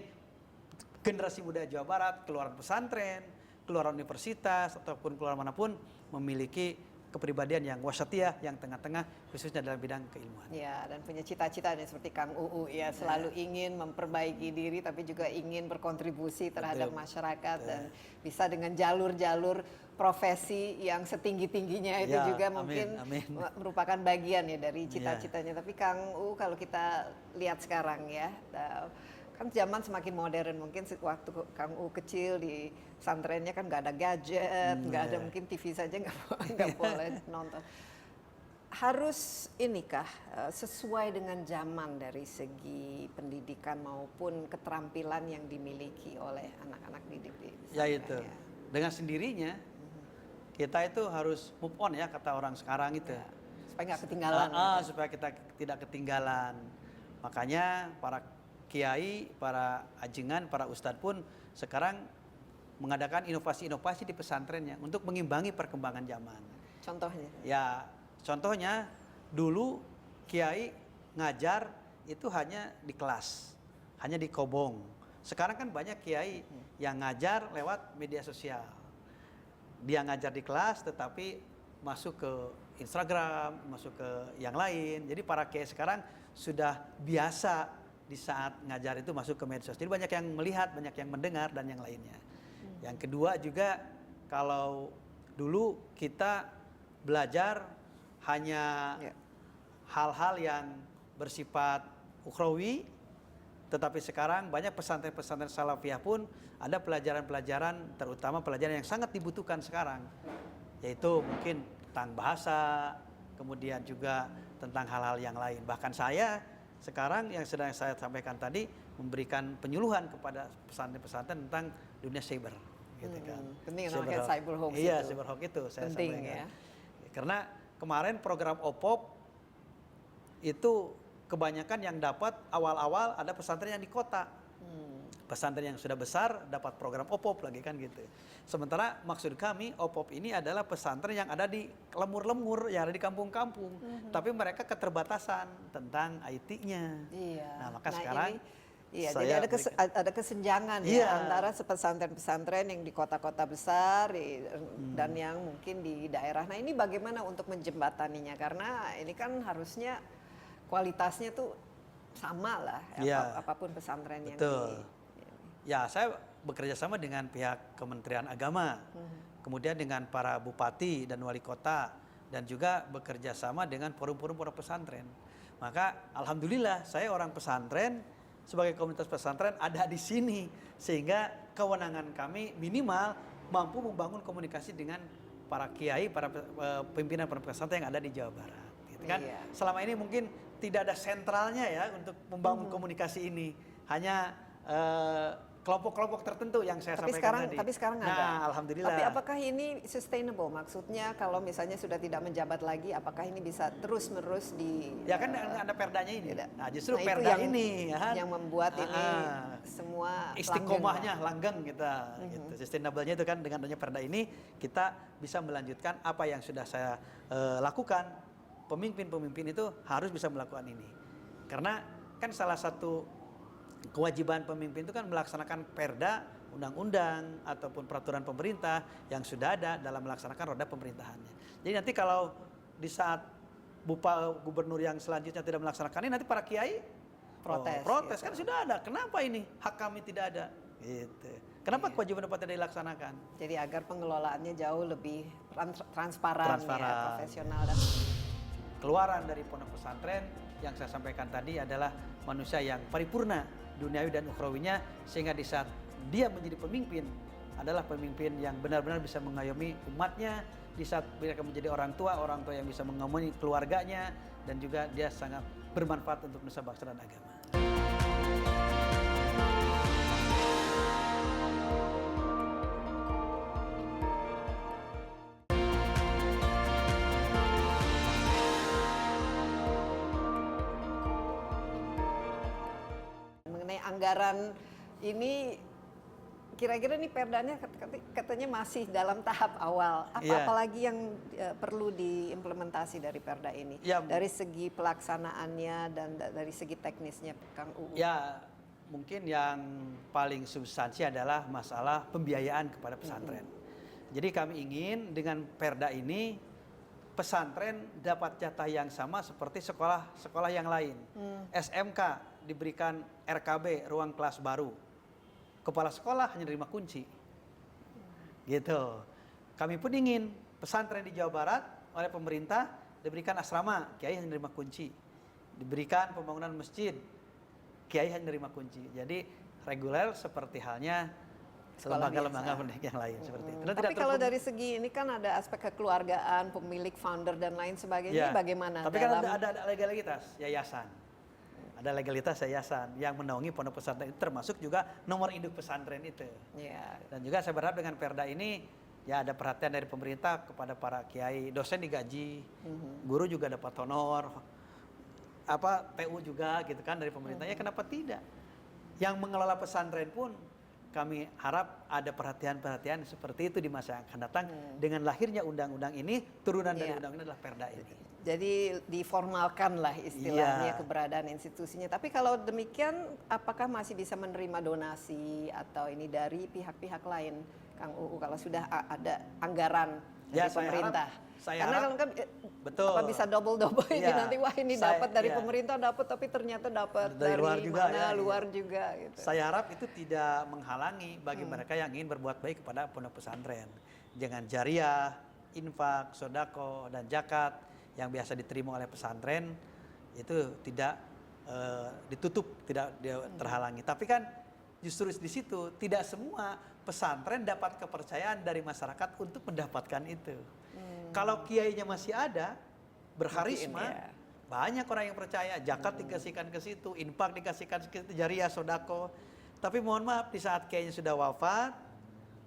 generasi muda Jawa Barat, keluaran pesantren, keluaran universitas ataupun keluaran manapun memiliki kepribadian yang wasatiyah, yang tengah-tengah, khususnya dalam bidang keilmuan. Ya, dan punya cita-cita seperti Kang Uu ya, selalu ingin memperbaiki diri tapi juga ingin berkontribusi terhadap masyarakat dan bisa dengan jalur-jalur profesi yang setinggi-tingginya itu Ya, juga amin, mungkin amin. merupakan bagian ya dari cita-citanya. Tapi Kang Uu kalau kita lihat sekarang ya, kan zaman semakin modern, mungkin waktu Kang U kecil di pesantrennya kan nggak ada gadget, nggak ada, mungkin TV saja nggak boleh nonton. Harus inikah sesuai dengan zaman dari segi pendidikan maupun keterampilan yang dimiliki oleh anak-anak didik di Ya pesantren itu, ya? dengan sendirinya kita itu harus move on ya kata orang sekarang itu. Supaya nggak ketinggalan. Supaya kita tidak ketinggalan. Makanya para kiai, para ajengan, para ustadz pun sekarang mengadakan inovasi-inovasi di pesantrennya untuk mengimbangi perkembangan zaman. Contohnya? Ya, contohnya dulu kiai ngajar itu hanya di kelas, hanya di kobong. Sekarang kan banyak kiai yang ngajar lewat media sosial. Dia ngajar di kelas tetapi masuk ke Instagram, masuk ke yang lain. Jadi para kiai sekarang sudah biasa di saat ngajar itu masuk ke medsos. Jadi banyak yang melihat, banyak yang mendengar dan yang lainnya. Yang kedua juga kalau dulu kita belajar hanya hal-hal yang bersifat ukhrawi, tetapi sekarang banyak pesantren-pesantren salafiyah pun ada pelajaran-pelajaran, terutama pelajaran yang sangat dibutuhkan sekarang, yaitu mungkin tentang bahasa, kemudian juga tentang hal-hal yang lain. Bahkan saya sekarang yang sedang saya sampaikan tadi memberikan penyuluhan kepada pesantren-pesantren tentang dunia cyber, gitu kan. Penting namanya cyber hoax Iya, itu. cyber hoax itu saya Penting sampaikan. ya. Karena kemarin program OPOP itu kebanyakan yang dapat awal-awal ada pesantren yang di kota. Pesantren yang sudah besar dapat program OPOP lagi kan gitu. Sementara maksud kami OPOP ini adalah pesantren yang ada di lemur-lemur, yang ada di kampung-kampung. Tapi mereka keterbatasan tentang IT-nya. Iya. Nah, maka sekarang jadi ada kesenjangan ya antara pesantren-pesantren yang di kota-kota besar dan yang mungkin di daerah. Nah, ini bagaimana untuk menjembataninya? Karena ini kan harusnya kualitasnya tuh sama lah apapun pesantren yang Ya, saya bekerja sama dengan pihak Kementerian Agama, kemudian dengan para bupati dan wali kota, dan juga bekerja sama dengan forum-forum pondok pesantren. Maka alhamdulillah saya orang pesantren, sebagai komunitas pesantren ada di sini, sehingga kewenangan kami minimal mampu membangun komunikasi dengan para kiai, para pimpinan pondok pesantren yang ada di Jawa Barat. Gitu kan? Iya. Selama ini mungkin tidak ada sentralnya ya untuk membangun komunikasi ini, hanya kelompok-kelompok tertentu yang saya sampaikan tadi. Tapi sekarang nah, ada. Alhamdulillah. Tapi apakah ini sustainable? Maksudnya kalau misalnya sudah tidak menjabat lagi, apakah ini bisa terus-menerus di... Ya kan ada perdanya ini. Tidak. Nah justru itu perda ini ya kan, yang membuat ini semua istiqomahnya langgeng kita. Gitu. Sustainable-nya itu kan dengan adanya perda ini kita bisa melanjutkan apa yang sudah saya lakukan. Pemimpin-pemimpin itu harus bisa melakukan ini. Karena kan salah satu kewajiban pemimpin itu kan melaksanakan perda, undang-undang ataupun peraturan pemerintah yang sudah ada dalam melaksanakan roda pemerintahannya. Jadi nanti kalau di saat gubernur yang selanjutnya tidak melaksanakan ini, nanti para kiai protes gitu. kan sudah ada. Kenapa ini hak kami tidak ada? Gitu. Kenapa kewajiban dapat tidak dilaksanakan? Jadi agar pengelolaannya jauh lebih transparan. Ya, profesional dan keluaran dari pondok pesantren yang saya sampaikan tadi adalah manusia yang paripurna duniawi dan ukhrawinya, sehingga di saat dia menjadi pemimpin adalah pemimpin yang benar-benar bisa mengayomi umatnya, di saat mereka menjadi orang tua yang bisa mengayomi keluarganya, dan juga dia sangat bermanfaat untuk nusa bangsa dan agama. anggaran ini kira-kira nih perdanya katanya masih dalam tahap awal. Apalagi yang perlu diimplementasi dari perda ini? Ya, dari segi pelaksanaannya dan dari segi teknisnya, Kang Uu. Ya, mungkin yang paling substansi adalah masalah pembiayaan kepada pesantren. Jadi kami ingin dengan perda ini pesantren dapat jatah yang sama seperti sekolah-sekolah yang lain. SMK diberikan RKB, ruang kelas baru. Kepala sekolah hanya terima kunci. Gitu. Kami pun ingin pesantren di Jawa Barat oleh pemerintah diberikan asrama, kiai hanya terima kunci. Diberikan pembangunan masjid, kiai hanya terima kunci. Jadi reguler seperti halnya lembaga-lembaga pendidikan yang lain seperti itu. Tapi kalau dari segi ini kan ada aspek kekeluargaan, pemilik, founder dan lain sebagainya, bagaimana? Tapi kan ada legalitas yayasan. Ada legalitas yayasan yang menaungi pondok pesantren itu, termasuk juga nomor induk pesantren itu. Dan juga saya berharap dengan perda ini ya ada perhatian dari pemerintah kepada para kiai, dosen digaji, guru juga dapat honor, PU juga gitu kan dari pemerintah. Ya kenapa tidak? Yang mengelola pesantren pun kami harap ada perhatian-perhatian seperti itu di masa yang akan datang. Dengan lahirnya undang-undang ini, turunan dari undang-undang ini adalah perda ini. Jadi diformalkan lah istilahnya keberadaan institusinya. Tapi kalau demikian, apakah masih bisa menerima donasi atau ini dari pihak-pihak lain, Kang Uu, kalau sudah ada anggaran dari pemerintah? Karena kan betul. Apa bisa double ini nanti, wah ini dapat dari pemerintah dapat, tapi ternyata dapat dari luar juga, luar juga. Gitu. Saya harap itu tidak menghalangi bagi mereka yang ingin berbuat baik kepada pondok pesantren. Jangan jariah, infak, sodako, dan zakat yang biasa diterima oleh pesantren itu tidak ditutup, tidak terhalangi. Tapi kan justru di situ tidak semua pesantren dapat kepercayaan dari masyarakat untuk mendapatkan itu. Kalau kiainya masih ada, berharisma, banyak orang yang percaya, zakat dikasihkan ke situ, infak dikasihkan ke situ, jariah, sodako. Tapi mohon maaf, di saat kiainya sudah wafat,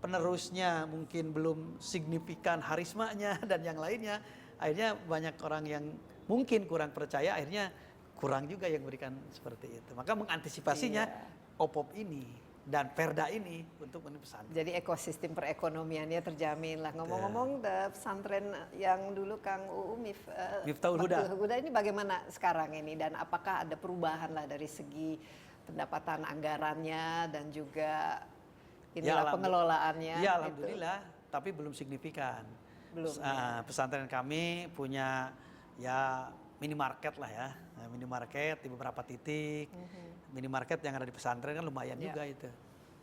penerusnya mungkin belum signifikan harismanya dan yang lainnya, akhirnya banyak orang yang mungkin kurang percaya, akhirnya kurang juga yang berikan seperti itu. Maka mengantisipasinya OPOP ini dan perda ini untuk pesantren. Jadi ekosistem perekonomiannya terjamin lah. Ngomong-ngomong, pesantren yang dulu Kang Uu Miftahul Huda ini bagaimana sekarang ini, dan apakah ada perubahan lah dari segi pendapatan anggarannya dan juga pengelolaannya? Ya alhamdulillah, tapi belum signifikan. Pesantren kami punya ya minimarket lah ya, minimarket di beberapa titik. Minimarket yang ada di pesantren kan lumayan juga itu.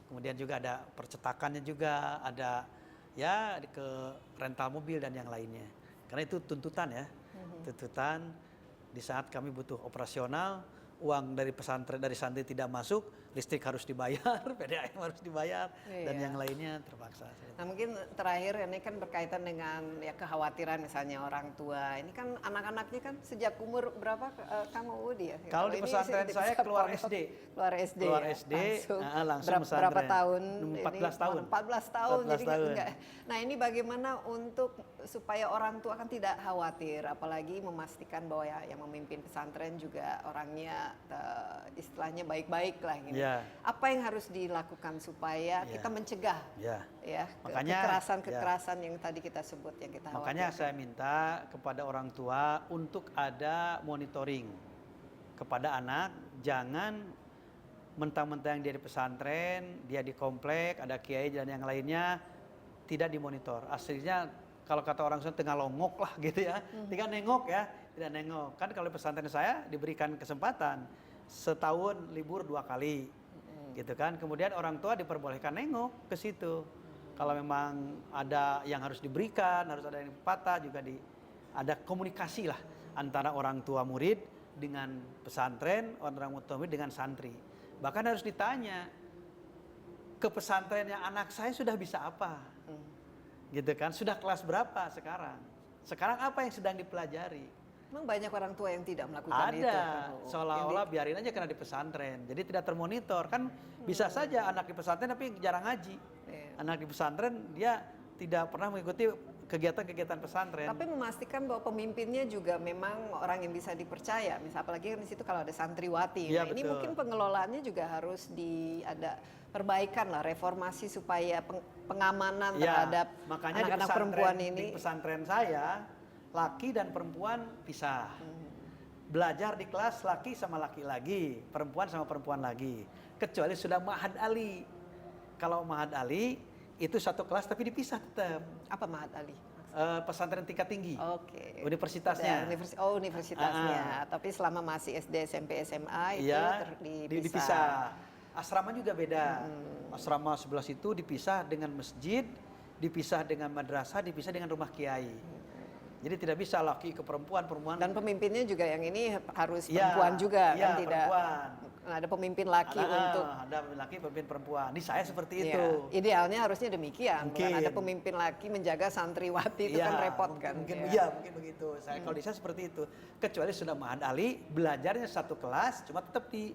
Kemudian juga ada percetakannya juga, ada ya ke rental mobil dan yang lainnya. Karena itu tuntutan ya, tuntutan di saat kami butuh operasional uang dari pesantren dari santri tidak masuk, listrik harus dibayar, PDAM harus dibayar, dan Iya. yang lainnya terpaksa. Nah mungkin terakhir ini kan berkaitan dengan ya kekhawatiran misalnya orang tua. Ini kan anak-anaknya kan sejak umur berapa Kang Uudi ya? Kalau di ini pesantren bisa saya keluar pondok, SD. Keluar SD. Keluar Ya, SD, langsung berapa pesantren. tahun? 14 tahun. 14 tahun. 14 Jadi tahun. enggak. Nah ini bagaimana untuk supaya orang tua kan tidak khawatir, apalagi memastikan bahwa ya yang memimpin pesantren juga orangnya istilahnya baik-baik lah gitu. Ya. Apa yang harus dilakukan supaya kita mencegah Ya. ya Makanya, kekerasan yang tadi kita sebut yang kita Makanya khawatirkan. saya minta kepada orang tua untuk ada monitoring kepada anak, jangan mentang-mentang dia di pesantren, dia di komplek, ada kiai dan yang lainnya tidak dimonitor. Aslinya kalau kata orang Sunda tengah longok lah gitu ya, tidak nengok ya, tidak nengok. Kan kalau pesantren saya diberikan kesempatan setahun libur 2 kali, gitu kan. Kemudian orang tua diperbolehkan nengok ke situ. Kalau memang ada yang harus diberikan, harus ada yang patah juga ada komunikasi lah antara orang tua murid dengan pesantren, orang tua murid dengan santri. Bahkan harus ditanya ke pesantrennya anak saya sudah bisa apa, gitu kan? Sudah kelas berapa sekarang? Sekarang apa yang sedang dipelajari? Memang banyak orang tua yang tidak melakukan itu. Ada, seolah-olah biarin aja karena di pesantren. Jadi tidak termonitor. Kan bisa saja anak di pesantren tapi jarang ngaji. Iya. Anak di pesantren dia tidak pernah mengikuti kegiatan-kegiatan pesantren. Tapi memastikan bahwa pemimpinnya juga memang orang yang bisa dipercaya. Misal apalagi kan di situ kalau ada santriwati. Iya, Nah, ini betul. mungkin pengelolaannya juga harus ada perbaikan lah, reformasi supaya pengamanan Ya, terhadap makanya anak-anak perempuan di ini. pesantren saya laki dan perempuan pisah. Belajar di kelas laki sama laki lagi, perempuan sama perempuan lagi. Kecuali sudah Ma'had Ali. Kalau Ma'had Ali itu satu kelas tapi dipisah tetap. Apa Mahat Ali? Pesantren tingkat tinggi. Oke. Universitasnya. Universitasnya. Tapi selama masih SD, SMP, SMA itu Iya, dipisah. dipisah. Asrama juga beda. Asrama sebelah situ dipisah dengan masjid, dipisah dengan madrasah, dipisah dengan rumah kiai. Jadi tidak bisa laki ke perempuan, perempuan. Dan pemimpinnya juga yang ini harus Iya, perempuan juga iya, kan tidak perempuan. ada pemimpin laki untuk ada laki pemimpin perempuan. Ini saya seperti ya, itu. idealnya harusnya demikian. Bukan Mungkin. ada pemimpin laki menjaga santriwati itu Iya, kan repot kan. mungkin, ya. Iya, mungkin begitu. Kalau di saya seperti itu. Kecuali sudah Ma'had Ali, belajarnya satu kelas, cuma tetap di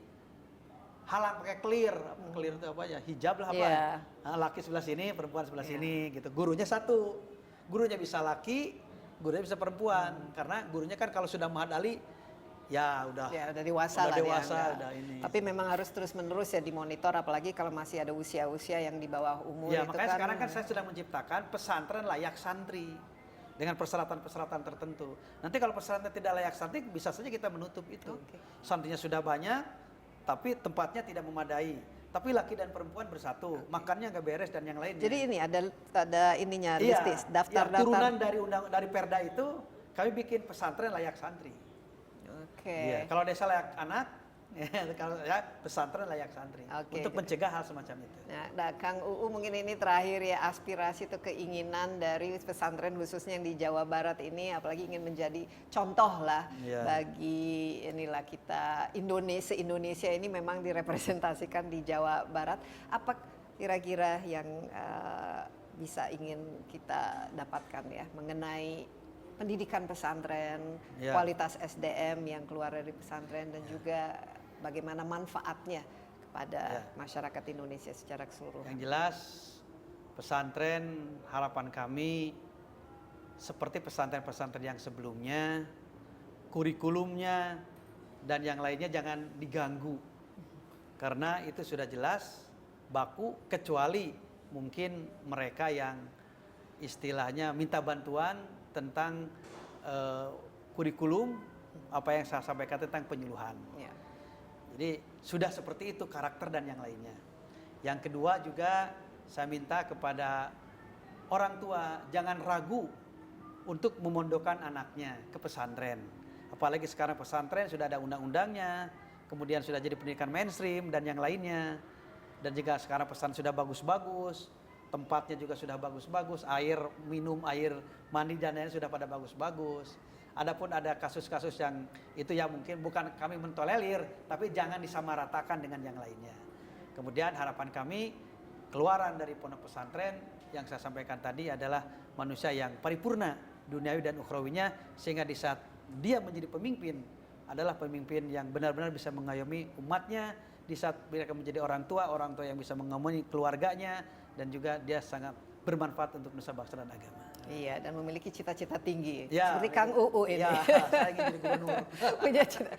halang pakai clear. Clear itu apa ya? Hijab lah apa? Iya. Nah, laki sebelah sini, perempuan sebelah sini gitu. Gurunya satu. Gurunya bisa laki, gurunya bisa perempuan. Karena gurunya kan kalau sudah Ma'had Ali ya udah dewasa udah lah dewasa, dianggap. udah ini. Tapi memang harus terus-menerus ya dimonitor, apalagi kalau masih ada usia-usia yang di bawah umur Ya, itu makanya kan. sekarang kan saya sedang menciptakan pesantren layak santri dengan persyaratan-persyaratan tertentu. Nanti kalau pesantren tidak layak santri, bisa saja kita menutup itu. Oke. Santrinya sudah banyak, tapi tempatnya tidak memadai. Tapi laki dan perempuan bersatu, makannya nggak beres dan yang lainnya. Jadi ini ada ininya Iya, listis, iya, daftar-daftar. turunan dari Perda itu, kami bikin pesantren layak santri. Oke. Iya, kalau desa layak anak, kalau ya pesantren layak santri. Oke. Untuk mencegah hal semacam itu. Nah, Kang UU mungkin ini terakhir ya, aspirasi atau keinginan dari pesantren khususnya yang di Jawa Barat ini, apalagi ingin menjadi contoh lah Iya. bagi inilah kita Indonesia ini memang direpresentasikan di Jawa Barat. Apa kira-kira yang bisa ingin kita dapatkan ya mengenai pendidikan pesantren, Ya. kualitas SDM yang keluar dari pesantren dan juga bagaimana manfaatnya kepada masyarakat Indonesia secara keseluruhan. Yang jelas pesantren harapan kami seperti pesantren-pesantren yang sebelumnya, kurikulumnya dan yang lainnya jangan diganggu. Karena itu sudah jelas baku, kecuali mungkin mereka yang istilahnya minta bantuan tentang kurikulum, apa yang saya sampaikan tentang penyuluhan. Ya. Jadi sudah seperti itu karakter dan yang lainnya. Yang kedua juga saya minta kepada orang tua jangan ragu untuk memondokkan anaknya ke pesantren. Apalagi sekarang pesantren sudah ada undang-undangnya, kemudian sudah jadi pendidikan mainstream dan yang lainnya. Dan juga sekarang pesantren sudah bagus-bagus, tempatnya juga sudah bagus-bagus, air minum, air mandi dan lain sudah pada bagus-bagus. Adapun ada kasus-kasus yang itu yang mungkin bukan kami mentolerir, tapi jangan disamaratakan dengan yang lainnya. Kemudian harapan kami keluaran dari pondok pesantren yang saya sampaikan tadi adalah manusia yang paripurna duniawi dan ukhrawinya, sehingga di saat dia menjadi pemimpin adalah pemimpin yang benar-benar bisa mengayomi umatnya. Di saat mereka menjadi orang tua yang bisa mengayomi keluarganya, dan juga dia sangat bermanfaat untuk nusa bangsa dan agama. Iya, dan memiliki cita-cita tinggi. Ya, seperti Kang UU ini. Ya, saya ingin jadi gubernur. Punya cita,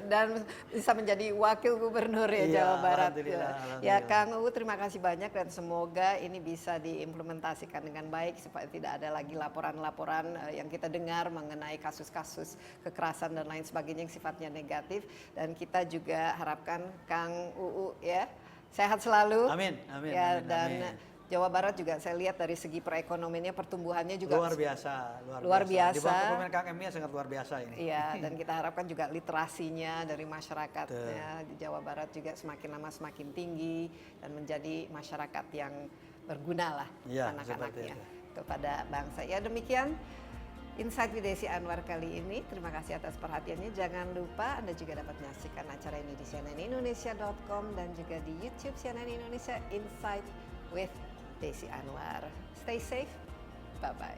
dan bisa menjadi wakil gubernur ya, Iya, Jawa Barat. alhamdulillah, Ya, alhamdulillah. Kang UU terima kasih banyak, dan semoga ini bisa diimplementasikan dengan baik supaya tidak ada lagi laporan-laporan yang kita dengar mengenai kasus-kasus kekerasan dan lain sebagainya yang sifatnya negatif. Dan kita juga harapkan Kang UU ya sehat selalu. Amin, amin, Ya, amin, dan amin. Jawa Barat juga saya lihat dari segi perekonomiannya, pertumbuhannya juga Luar biasa, luar biasa. Di bawah kepemimpinan Kang Emil sangat luar biasa ini. Iya, dan kita harapkan juga literasinya dari masyarakatnya di Jawa Barat juga semakin lama semakin tinggi dan menjadi masyarakat yang berguna lah Iya, anak-anaknya seperti itu. kepada bangsa. Ya, demikian Insight with Desi Anwar kali ini. Terima kasih atas perhatiannya. Jangan lupa Anda juga dapat menyaksikan acara ini di cnnindonesia.com dan juga di YouTube CNN Indonesia Insight with Desi Anwar. Stay safe. Bye-bye.